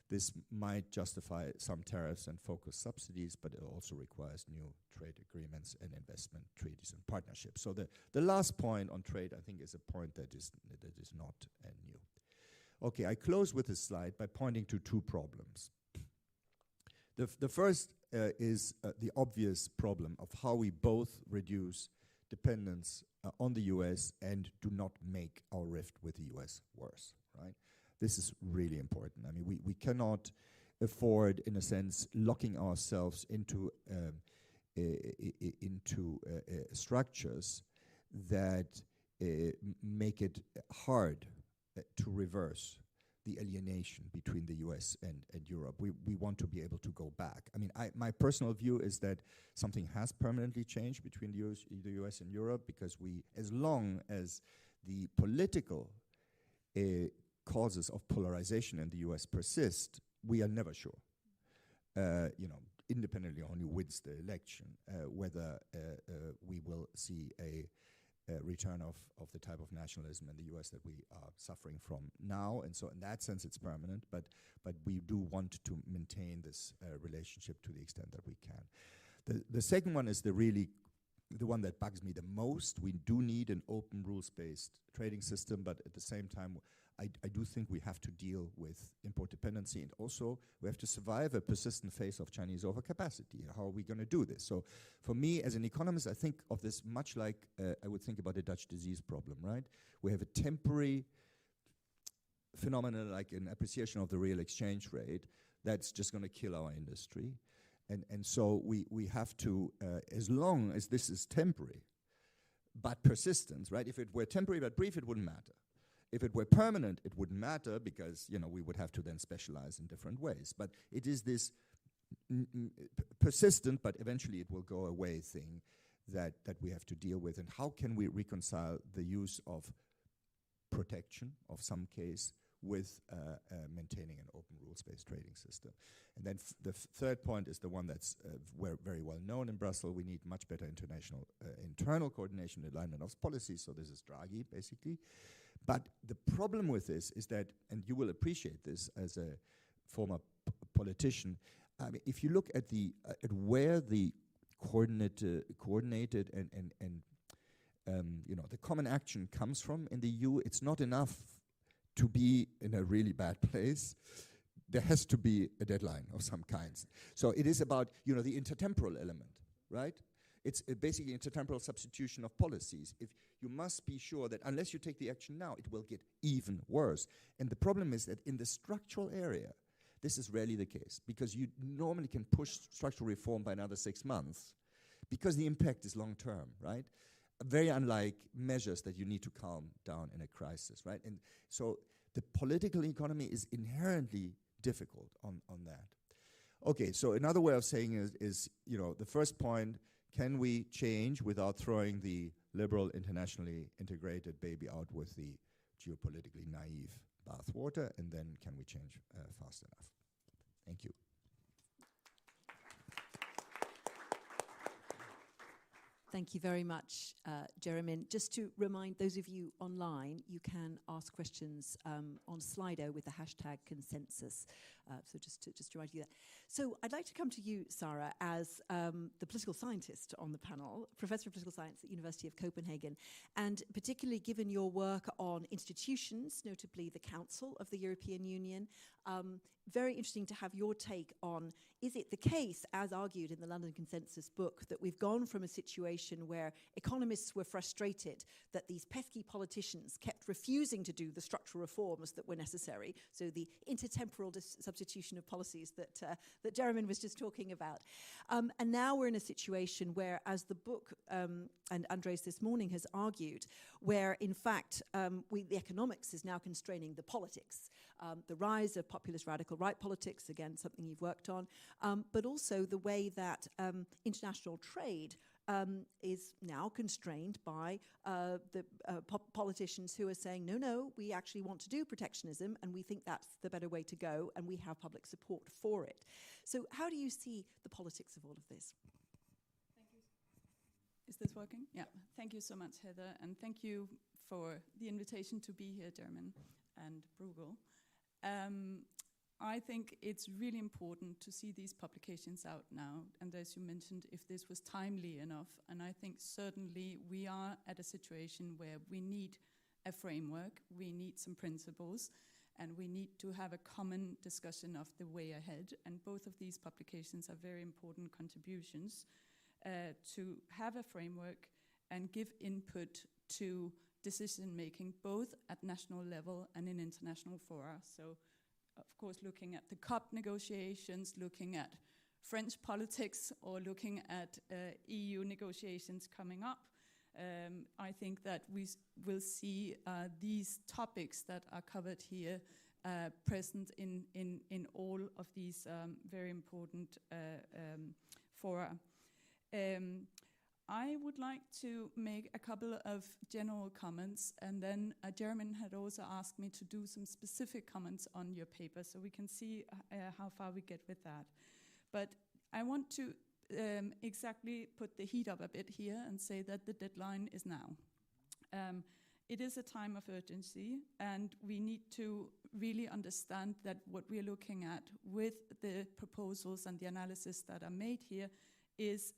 This might justify some tariffs and focused subsidies, but it also requires new trade agreements and investment treaties and partnerships. So the last point on trade, I think, is a point that is not new. Okay, I close with this slide by pointing to 2 problems. The first is the obvious problem of how we both reduce dependence on the US and do not make our rift with the US worse, right? This is really important. I mean, we cannot afford, in a sense, locking ourselves into structures that make it hard to reverse the alienation between the US and Europe. We want to be able to go back. I mean, my personal view is that something has permanently changed between the US and Europe, because as long as the political causes of polarization in the US persist, we are never sure. Independently on who wins the election, whether we will see a return of the type of nationalism in the US that we are suffering from now. And so in that sense, it's permanent, but we do want to maintain this relationship to the extent that we can. The second one is the one that bugs me the most. We do need an open rules-based trading system, but at the same time, I do think we have to deal with import dependency, and also we have to survive a persistent phase of Chinese overcapacity. How are we going to do this? So for me, as an economist, I think of this much like I would think about a Dutch disease problem, right? We have a temporary phenomenon like an appreciation of the real exchange rate that's just going to kill our industry. And so we have to, as long as this is temporary, but persistent, right? If it were temporary but brief, it wouldn't matter. If it were permanent, it wouldn't matter, because we would have to then specialize in different ways. But it is this persistent, but eventually it will go away thing that we have to deal with. And how can we reconcile the use of protection of some case with maintaining an open rules-based trading system? And then the third point is the one that's very well known in Brussels. We need much better internal coordination, alignment of policies. So this is Draghi, basically. But the problem with this is that, and you will appreciate this as a former politician, I mean, if you look at at where the coordinated and the common action comes from in the EU, it's not enough to be in a really bad place. there has to be a deadline of some kinds. So it is about, you know, the intertemporal element, right? It's basically intertemporal substitution of policies. If you must be sure that unless you take the action now, it will get even worse. And the problem is that in the structural area, this is rarely the case, because you normally can push structural reform by another 6 months, because the impact is long term, right? Very unlike measures that you need to calm down in a crisis, right? And so the political economy is inherently difficult on that. Okay, so another way of saying is, you know, the first point, can we change without throwing the liberal, internationally integrated baby out with the geopolitically naive bathwater? And then can we change fast enough? Thank you. Thank you very much, Jeromin. Just to remind those of you online, you can ask questions on Slido with the hashtag consensus. So just to remind you that. So I'd like to come to you, Sarah, as the political scientist on the panel, professor of political science at University of Copenhagen, and particularly given your work on institutions, notably the Council of the European Union. Very interesting to have your take on, is it the case, as argued in the London Consensus book, that we've gone from a situation where economists were frustrated that these pesky politicians kept refusing to do the structural reforms that were necessary, so the intertemporal substitution of policies that Jeromin was just talking about. And now we're in a situation where, as the book and Andrés this morning has argued, where in fact the economics is now constraining the politics. The rise of populist radical right politics, again, something you've worked on, but also the way that international trade is now constrained by the politicians who are saying, no, we actually want to do protectionism and we think that's the better way to go and we have public support for it. So how do you see the politics of all of this? Thank you. Is this working? Yeah. Thank you so much, Heather, and thank you for the invitation to be here, Jeromin and Bruegel. I think it's really important to see these publications out now, and as you mentioned, if this was timely enough, and I think certainly we are at a situation where we need a framework, we need some principles, and we need to have a common discussion of the way ahead, and both of these publications are very important contributions to have a framework and give input to decision-making, both at national level and in international fora. So, of course, looking at the COP negotiations, looking at French politics, or looking at EU negotiations coming up, I think that we will see these topics that are covered here present in all of these very important fora. I would like to make a couple of general comments, and then Jeromin had also asked me to do some specific comments on your paper, so we can see how far we get with that. But I want to exactly put the heat up a bit here and say that the deadline is now. It is a time of urgency, and we need to really understand that what we're looking at with the proposals and the analysis that are made here is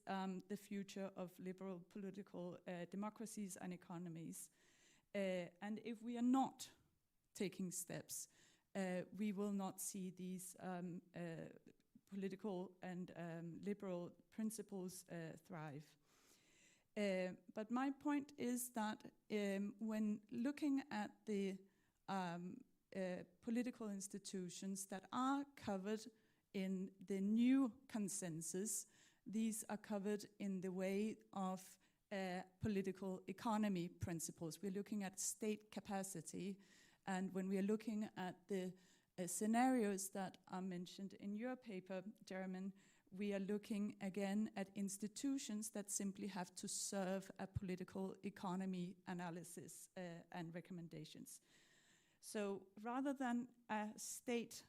the future of liberal political democracies and economies. And if we are not taking steps, we will not see these political and liberal principles thrive. But my point is that when looking at the political institutions that are covered in the new consensus, these are covered in the way of political economy principles. We're looking at state capacity, and when we are looking at the scenarios that are mentioned in your paper, Jeromin, we are looking again at institutions that simply have to serve a political economy analysis and recommendations. So rather than a state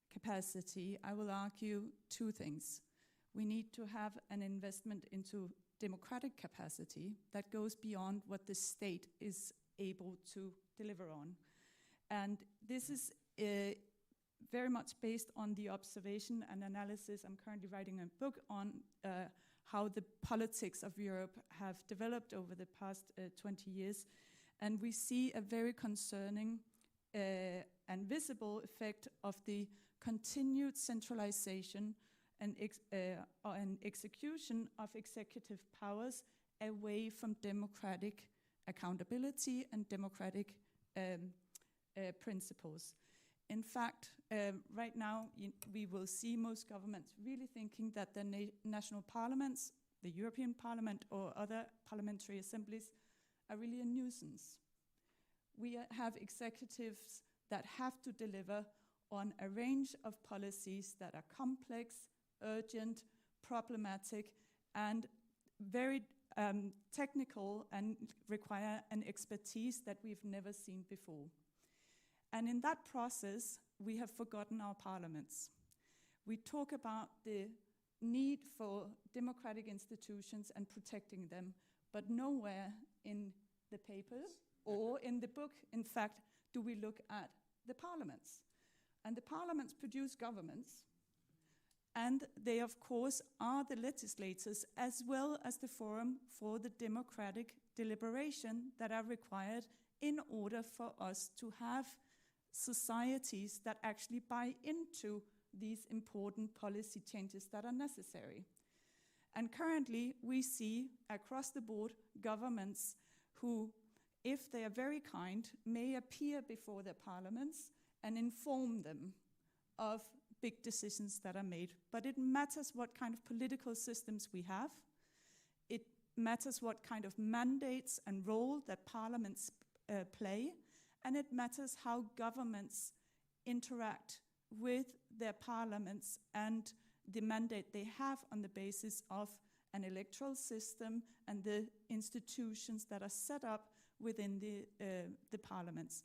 capacity, I will argue two things. We need to have an investment into democratic capacity that goes beyond what the state is able to deliver on. And this is very much based on the observation and analysis. I'm currently writing a book on how the politics of Europe have developed over the past 20 years. And we see a very concerning and visible effect of the continued centralization and execution of executive powers away from democratic accountability and democratic principles. In fact, right now we will see most governments really thinking that the national parliaments, the European Parliament or other parliamentary assemblies, are really a nuisance. We have executives that have to deliver on a range of policies that are complex, urgent, problematic, and very technical and require an expertise that we've never seen before. And in that process, we have forgotten our parliaments. We talk about the need for democratic institutions and protecting them, but nowhere in the papers or in the book, in fact, do we look at the parliaments. And the parliaments produce governments, and they, of course, are the legislators as well as the forum for the democratic deliberation that are required in order for us to have societies that actually buy into these important policy changes that are necessary. And currently, we see across the board governments who, if they are very kind, may appear before their parliaments and inform them of big decisions that are made. But it matters what kind of political systems we have. It matters what kind of mandates and role that parliaments play. And it matters how governments interact with their parliaments and the mandate they have on the basis of an electoral system and the institutions that are set up within the parliaments.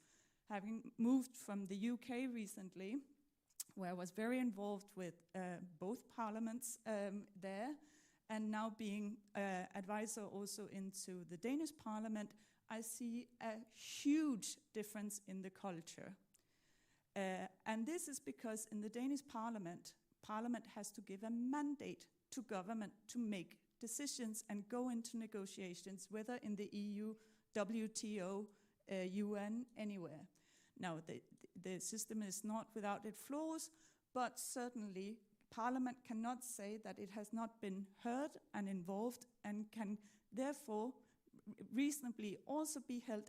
Having moved from the UK recently, where I was very involved with both parliaments there, and now being advisor also into the Danish parliament, I see a huge difference in the culture. And this is because in the Danish parliament has to give a mandate to government to make decisions and go into negotiations, whether in the EU, WTO, UN, anywhere. Now, the system is not without its flaws, but certainly Parliament cannot say that it has not been heard and involved, and can therefore reasonably also be held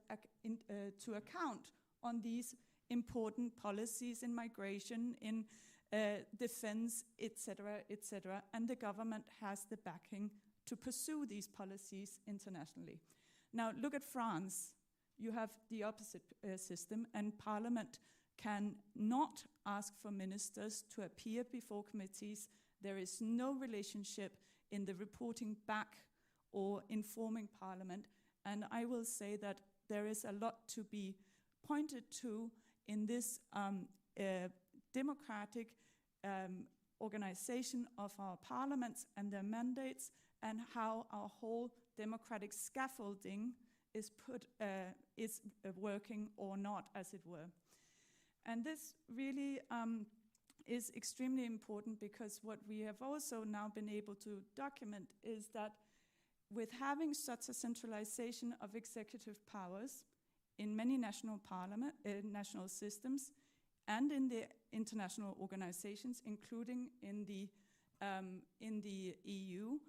to account on these important policies in migration, in defense, etc., etc., and the government has the backing to pursue these policies internationally. Now, look at France. You have the opposite system, and Parliament can not ask for ministers to appear before committees. There is no relationship in the reporting back or informing Parliament, and I will say that there is a lot to be pointed to in this democratic organization of our parliaments and their mandates, and how our whole democratic scaffolding is working or not, as it were. And this really is extremely important, because what we have also now been able to document is that with having such a centralization of executive powers in many national national systems and in the international organizations, including in the EU,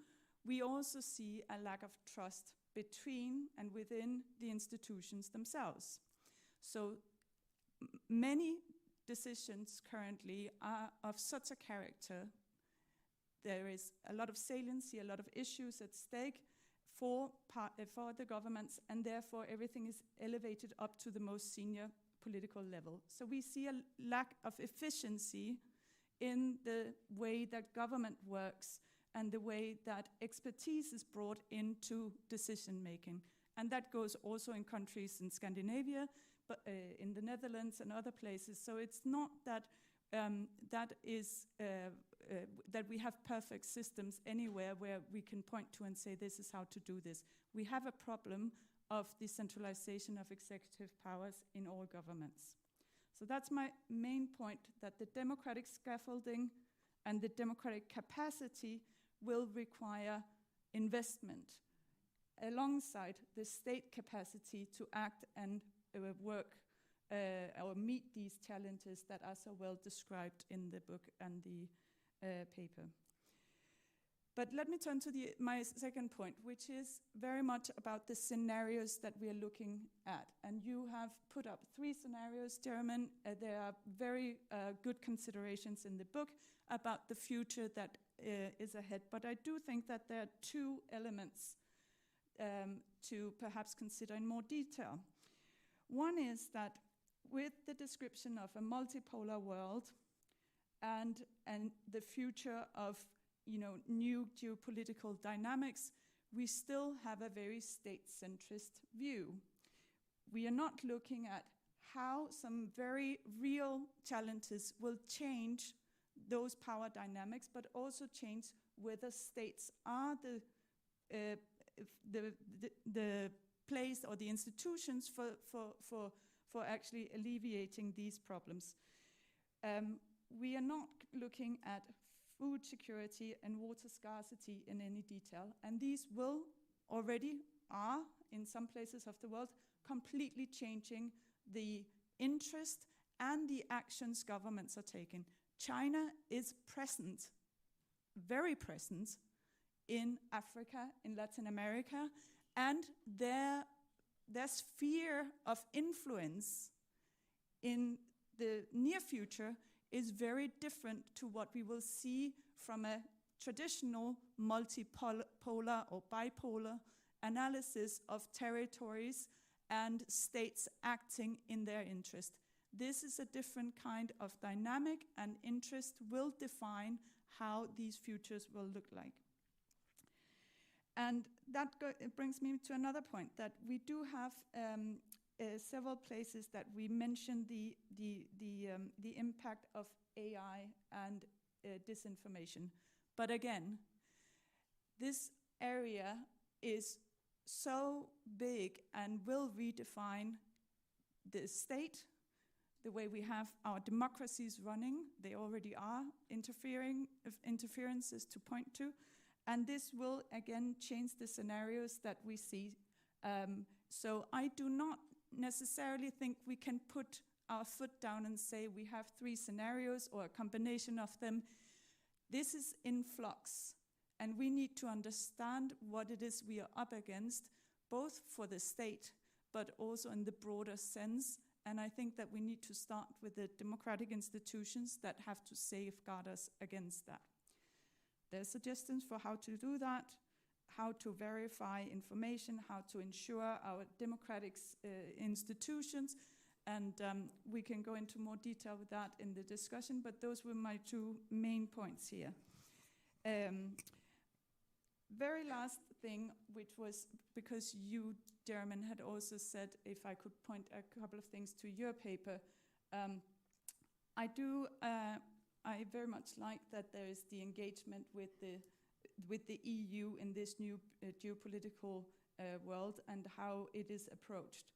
we also see a lack of trust between and within the institutions themselves. So many decisions currently are of such a character. There is a lot of saliency, a lot of issues at stake for the governments, and therefore everything is elevated up to the most senior political level. So we see a lack of efficiency in the way that government works and the way that expertise is brought into decision-making. And that goes also in countries in Scandinavia, but in the Netherlands and other places. So it's not that that we have perfect systems anywhere where we can point to and say this is how to do this. We have a problem of decentralization of executive powers in all governments. So that's my main point, that the democratic scaffolding and the democratic capacity will require investment alongside the state capacity to act and work or meet these challenges that are so well described in the book and the paper. But let me turn to my second point, which is very much about the scenarios that we are looking at. And you have put up 3 scenarios, Jeromin. There are very good considerations in the book about the future that is ahead. But I do think that there are 2 elements to perhaps consider in more detail. One is that with the description of a multipolar world and the future of new geopolitical dynamics, we still have a very state-centrist view. We are not looking at how some very real challenges will change those power dynamics, but also change whether states are the place or the institutions for actually alleviating these problems. We are not looking at food security and water scarcity in any detail, and these will are in some places of the world completely changing the interest and the actions governments are taking. China is present, very present, in Africa, in Latin America, and their sphere of influence in the near future is very different to what we will see from a traditional multipolar or bipolar analysis of territories and states acting in their interest. This is a different kind of dynamic, and interest will define how these futures will look like. And that brings me to another point, that we do have several places that we mention the impact of AI and disinformation. But again, this area is so big and will redefine the state, the way we have our democracies running. They already are interferences to point to. And this will, again, change the scenarios that we see. So I do not necessarily think we can put our foot down and say we have 3 scenarios or a combination of them. This is in flux, and we need to understand what it is we are up against, both for the state, but also in the broader sense. And I think that we need to start with the democratic institutions that have to safeguard us against that. There are suggestions for how to do that, how to verify information, how to ensure our democratic institutions, and we can go into more detail with that in the discussion, but those were my 2 main points here. Very last thing, which was because you, Jeromin, had also said if I could point a couple of things to your paper. I very much like that there is the engagement with the EU in this new geopolitical world and how it is approached.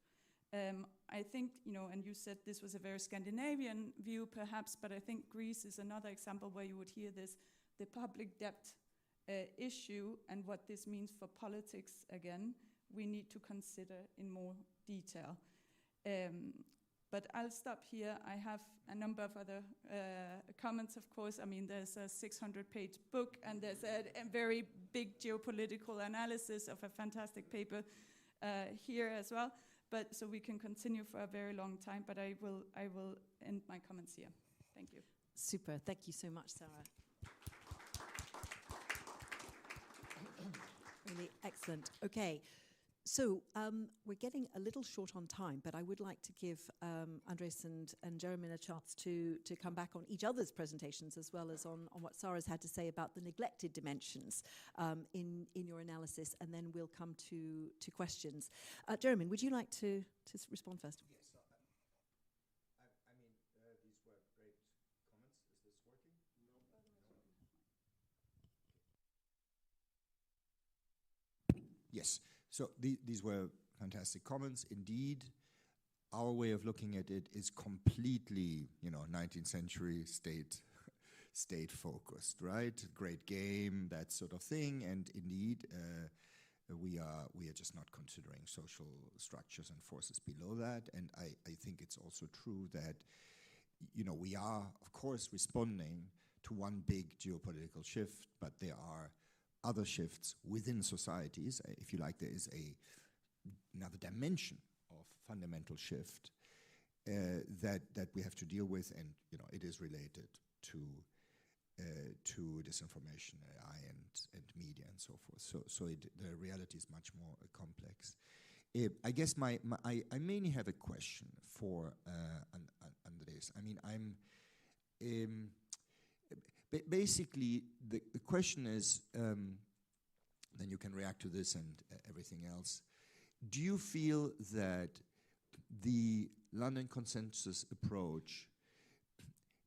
I think, and you said this was a very Scandinavian view perhaps, but I think Greece is another example where you would hear this, the public debt issue and what this means for politics again, we need to consider in more detail. But I'll stop here. I have a number of other comments, of course. I mean, there's a 600-page book, and there's a very big geopolitical analysis of a fantastic paper here as well. But so we can continue for a very long time, but I will end my comments here. Thank you. Super. Thank you so much, Sarah. Really excellent. Okay. So we're getting a little short on time, but I would like to give Andrés and Jeromin a chance to come back on each other's presentations as well as on what Sarah's had to say about the neglected dimensions in your analysis, and then we'll come to questions. Jeromin, would you like to respond first? Yes. I mean, these were great comments. Is this working? No. Yes. So these were fantastic comments. Indeed, our way of looking at it is completely, 19th century state focused, right? Great game, that sort of thing. And indeed, We are just not considering social structures and forces below that. And I think it's also true that, we are, of course, responding to one big geopolitical shift, but there are other shifts within societies. If you like, there is another dimension of fundamental shift that we have to deal with, and it is related to disinformation, AI, and media, and so forth. So the reality is much more complex. I guess I mainly have a question for Andrés. I mean, basically the question is, then you can react to this and everything else. Do you feel that the London consensus approach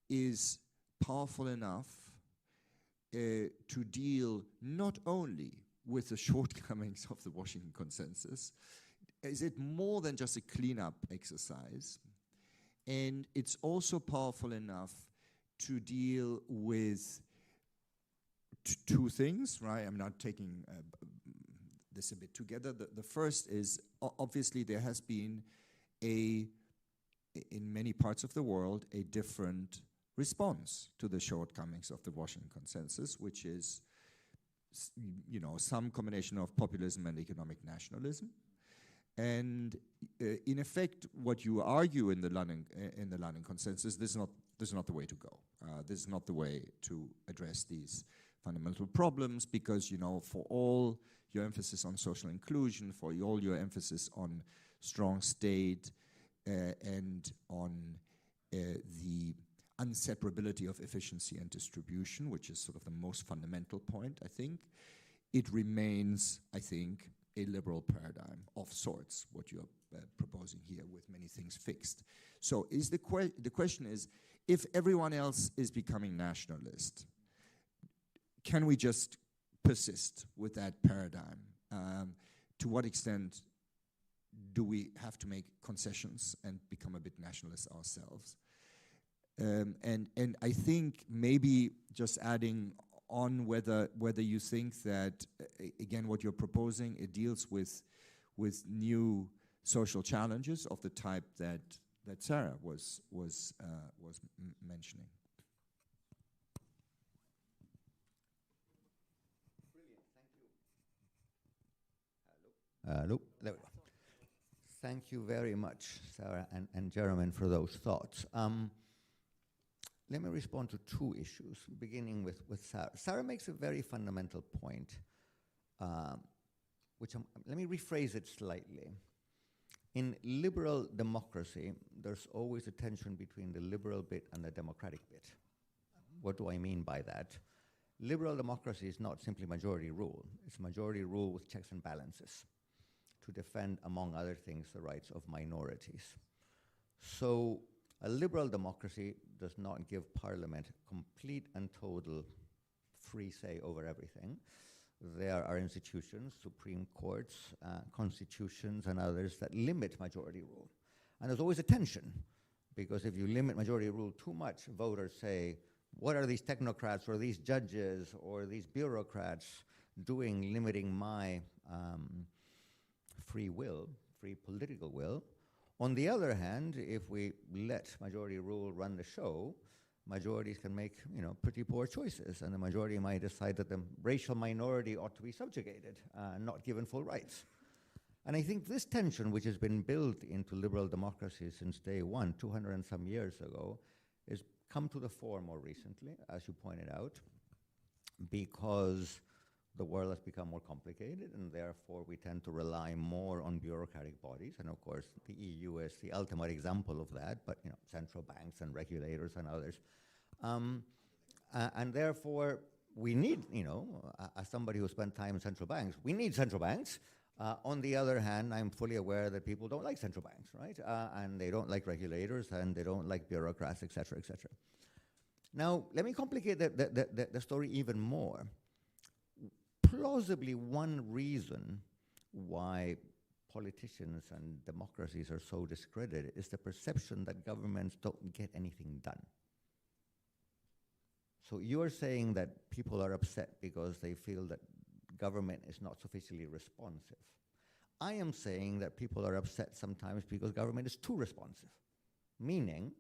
is powerful enough to deal not only with the shortcomings of the Washington consensus? Is it more than just a cleanup exercise? And it's also powerful enough to deal with two things, right? I'm not taking this a bit together. The first is, obviously, there has been in many parts of the world, a different response to the shortcomings of the Washington consensus, which is, some combination of populism and economic nationalism. And in effect, what you argue in the London consensus, this is not the way to go. This is not the way to address these fundamental problems, because for all your emphasis on social inclusion, for all your emphasis on strong state, and on the unseparability of efficiency and distribution, which is sort of the most fundamental point, I think, it remains, I think, a liberal paradigm of sorts, what you're proposing here, with many things fixed. So is the question is, if everyone else is becoming nationalist, can we just persist with that paradigm? To what extent do we have to make concessions and become a bit nationalist ourselves? And I think maybe just adding on whether you think that, again, what you're proposing, it deals with new social challenges of the type that Sarah was mentioning. Brilliant, thank you. Hello. There we go. Thank you very much, Sarah and Jeromin, for those thoughts. Let me respond to two issues, beginning with Sarah. Sarah makes a very fundamental point, let me rephrase it slightly. In liberal democracy, there's always a tension between the liberal bit and the democratic bit. What do I mean by that? Liberal democracy is not simply majority rule. It's majority rule with checks and balances to defend, among other things, the rights of minorities. So a liberal democracy does not give Parliament complete and total free say over everything. There are institutions, Supreme Courts, constitutions, and others that limit majority rule. And there's always a tension, because if you limit majority rule too much, voters say, what are these technocrats or these judges or these bureaucrats doing, limiting my free political will? On the other hand, if we let majority rule run the show, majorities can make pretty poor choices, and the majority might decide that the racial minority ought to be subjugated, not given full rights. And I think this tension, which has been built into liberal democracy since day one, 200 and some years ago, has come to the fore more recently, as you pointed out, because the world has become more complicated, and therefore we tend to rely more on bureaucratic bodies. And of course, the EU is the ultimate example of that, but central banks and regulators and others. And therefore, we need, as somebody who spent time in central banks, we need central banks. On the other hand, I'm fully aware that people don't like central banks, right? And they don't like regulators, and they don't like bureaucrats, et cetera, et cetera. Now, let me complicate the story even more. Plausibly, one reason why politicians and democracies are so discredited is the perception that governments don't get anything done. So you're saying that people are upset because they feel that government is not sufficiently responsive. I am saying that people are upset sometimes because government is too responsive, meaning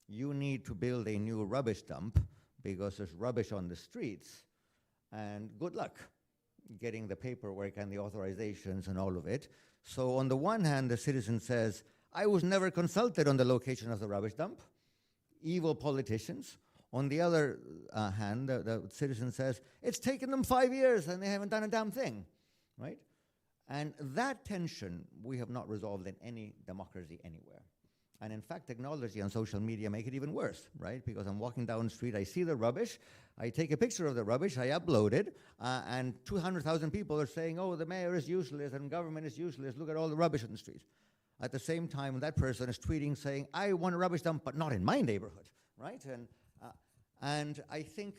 you need to build a new rubbish dump because there's rubbish on the streets, and good luck getting the paperwork and the authorizations and all of it. So on the one hand, the citizen says, I was never consulted on the location of the rubbish dump. Evil politicians. On the other hand, the citizen says, it's taken them 5 years and they haven't done a damn thing, right? And that tension we have not resolved in any democracy anywhere. And in fact, technology and social media make it even worse, right? Because I'm walking down the street, I see the rubbish, I take a picture of the rubbish, I upload it, and 200,000 people are saying, oh, the mayor is useless and government is useless, look at all the rubbish on the street. At the same time, that person is tweeting saying, I want a rubbish dump, but not in my neighborhood, right? And I think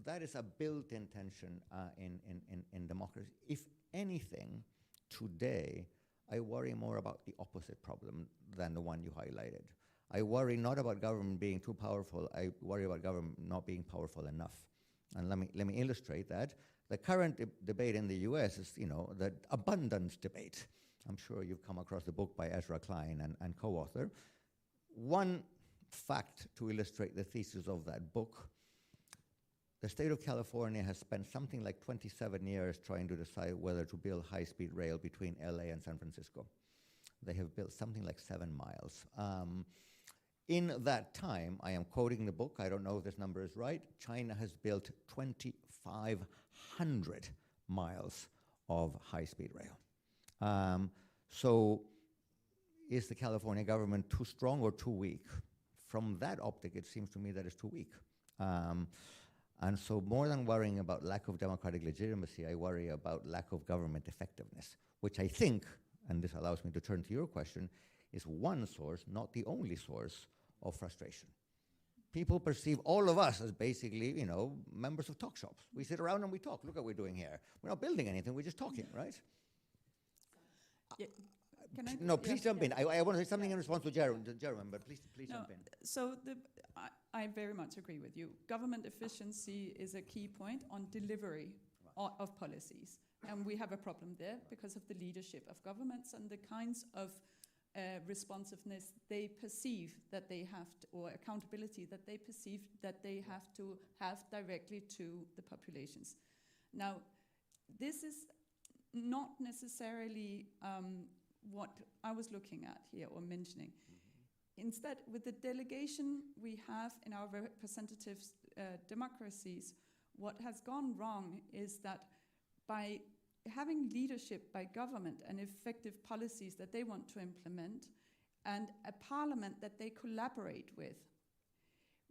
that is a built-in tension in democracy. If anything, today, I worry more about the opposite problem than the one you highlighted. I worry not about government being too powerful, I worry about government not being powerful enough. And let me illustrate that. The current debate in the US is, the abundance debate. I'm sure you've come across the book by Ezra Klein and co-author. One fact to illustrate the thesis of that book: the state of California has spent something like 27 years trying to decide whether to build high-speed rail between LA and San Francisco. They have built something like 7 miles. In that time, I am quoting the book, I don't know if this number is right, China has built 2,500 miles of high-speed rail. So is the California government too strong or too weak? From that optic, it seems to me that it's too weak. And so more than worrying about lack of democratic legitimacy, I worry about lack of government effectiveness, which I think, and this allows me to turn to your question, is one source, not the only source, of frustration. People perceive all of us as basically, members of talk shops. We sit around and we talk. Look what we're doing here. We're not building anything, we're just talking, right? Yeah. Please jump in. I want to say something in response to Jeromin, but please jump in. So I very much agree with you. Government efficiency is a key point on delivery of policies. And we have a problem there because of the leadership of governments and the kinds of responsiveness they perceive that they have to, or accountability that they perceive that they have to have directly to the populations. Now, this is not necessarily what I was looking at here or mentioning. Instead, with the delegation we have in our representative democracies, what has gone wrong is that by having leadership by government and effective policies that they want to implement, and a parliament that they collaborate with,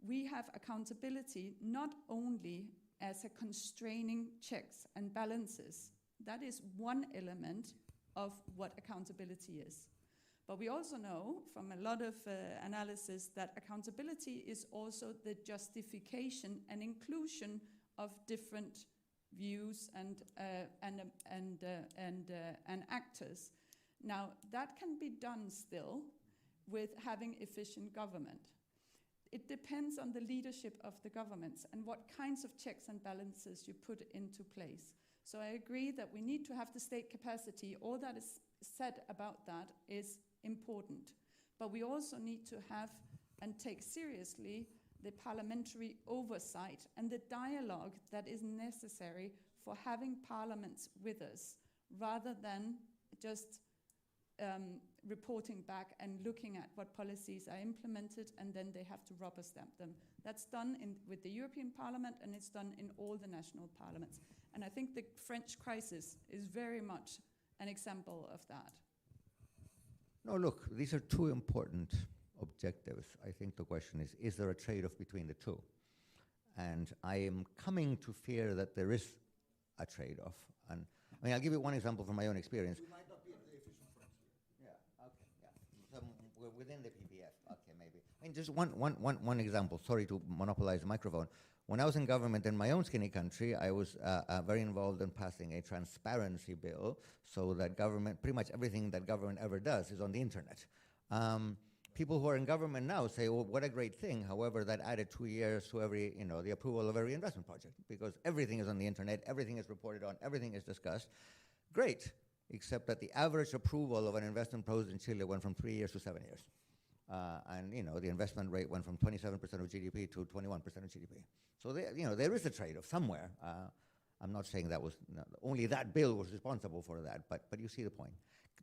we have accountability not only as a constraining checks and balances. That is one element of what accountability is. But we also know from a lot of analysis that accountability is also the justification and inclusion of different views and actors. Now, that can be done still with having efficient government. It depends on the leadership of the governments and what kinds of checks and balances you put into place. So I agree that we need to have the state capacity. All that is said about that is important. But we also need to have and take seriously the parliamentary oversight and the dialogue that is necessary for having parliaments with us, rather than just reporting back and looking at what policies are implemented and then they have to rubber stamp them. That's done with the European Parliament, and it's done in all the national parliaments. And I think the French crisis is very much an example of that. No, look, these are two important objectives. I think the question is there a trade-off between the two? And I am coming to fear that there is a trade-off. And I mean, I'll give you one example from my own experience. We might not be at the efficient frontier. Yeah, okay, yeah. So we're within the PPF, okay, maybe. I mean, just one example, sorry to monopolize the microphone. When I was in government in my own skinny country, I was very involved in passing a transparency bill so that government, pretty much everything that government ever does is on the internet. people who are in government now say, well, what a great thing. However, that added 2 years to every, the approval of every investment project, because everything is on the internet, everything is reported on, everything is discussed. Great, except that the average approval of an investment project in Chile went from 3 years to 7 years. And the investment rate went from 27% of GDP to 21% of GDP. So there is a trade-off somewhere. I'm not saying that was only that bill was responsible for that, but you see the point.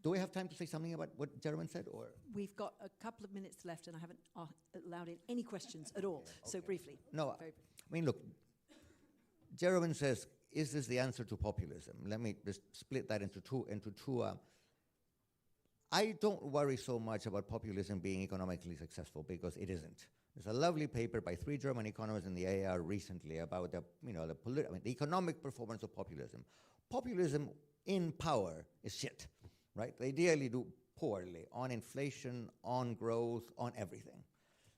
Do we have time to say something about what Jeromin said, or? We've got a couple of minutes left, and I haven't allowed in any questions at all. Okay. So briefly. No, I mean, look, Jeromin says, is this the answer to populism? Let me just split that into two. I don't worry so much about populism being economically successful, because it isn't. There's a lovely paper by 3 German economists in the AR recently about the economic performance of populism. Populism in power is shit, right? They ideally do poorly on inflation, on growth, on everything.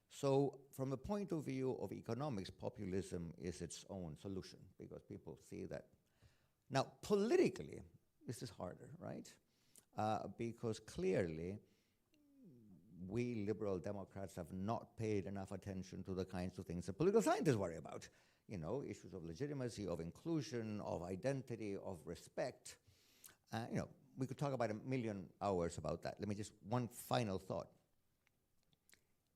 So from the point of view of economics, populism is its own solution, because people see that. Now, politically, this is harder, right? Because clearly, we liberal Democrats have not paid enough attention to the kinds of things that political scientists worry about. Issues of legitimacy, of inclusion, of identity, of respect. We could talk about a million hours about that. Let me just, one final thought.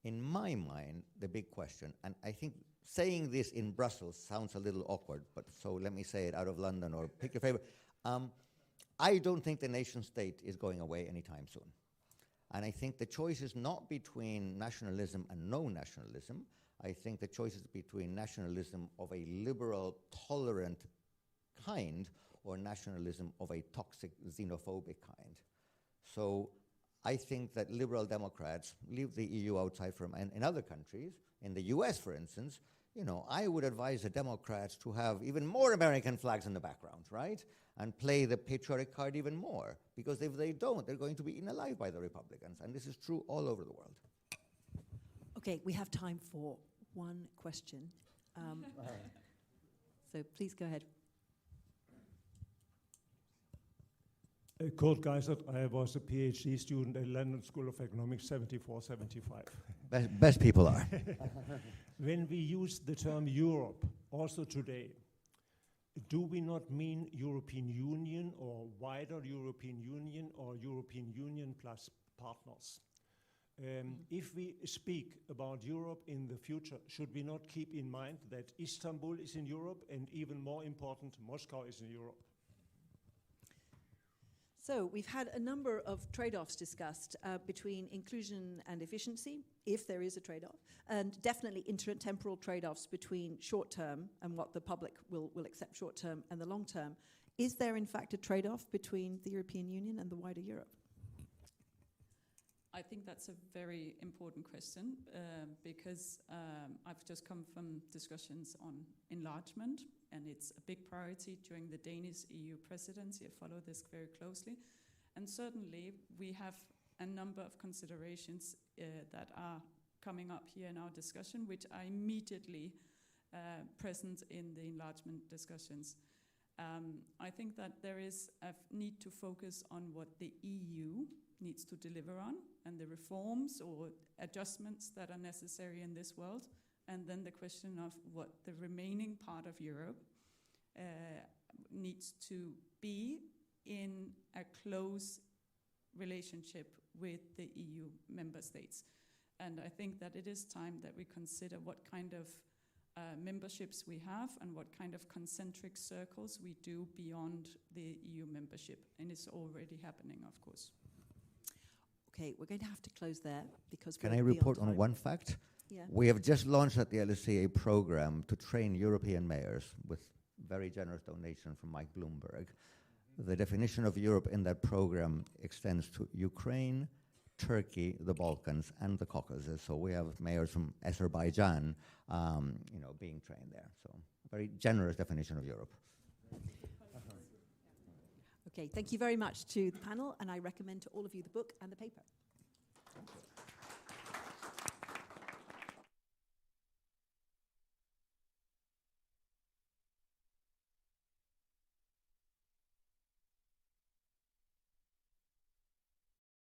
In my mind, the big question, and I think saying this in Brussels sounds a little awkward, but so let me say it out of London, or pick your favorite. I don't think the nation state is going away anytime soon. And I think the choice is not between nationalism and no nationalism. I think the choice is between nationalism of a liberal, tolerant kind, or nationalism of a toxic, xenophobic kind. So I think that liberal Democrats leave the EU outside in other countries. In the US, for instance, I would advise the Democrats to have even more American flags in the background, right? And play the patriotic card even more. Because if they don't, they're going to be eaten alive by the Republicans. And this is true all over the world. Okay, we have time for one question. So please go ahead. Kurt Geisert, I was a PhD student at London School of Economics, 74, 75. Best people are. When we use the term Europe, also today, do we not mean European Union, or wider European Union, or European Union plus partners? If we speak about Europe in the future, should we not keep in mind that Istanbul is in Europe, and even more important, Moscow is in Europe? So we've had a number of trade-offs discussed between inclusion and efficiency, if there is a trade-off, and definitely intertemporal trade-offs between short-term and what the public will accept short-term and the long-term. Is there, in fact, a trade-off between the European Union and the wider Europe? I think that's a very important question because I've just come from discussions on enlargement, and it's a big priority during the Danish EU presidency. I follow this very closely. And certainly we have a number of considerations that are coming up here in our discussion, which are immediately present in the enlargement discussions. I think that there is a need to focus on what the EU needs to deliver on, and the reforms or adjustments that are necessary in this world, and then the question of what the remaining part of Europe needs to be in a close relationship with the EU member states. And I think that it is time that we consider what kind of memberships we have and what kind of concentric circles we do beyond the EU membership. And it's already happening, of course. Okay, we're going to have to close there because Can I report on one fact? Yeah. We have just launched at the LSE a program to train European mayors with very generous donation from Mike Bloomberg. The definition of Europe in that program extends to Ukraine, Turkey, the Balkans, and the Caucasus. So we have mayors from Azerbaijan, being trained there. So a very generous definition of Europe. Okay, thank you very much to the panel, and I recommend to all of you the book and the paper.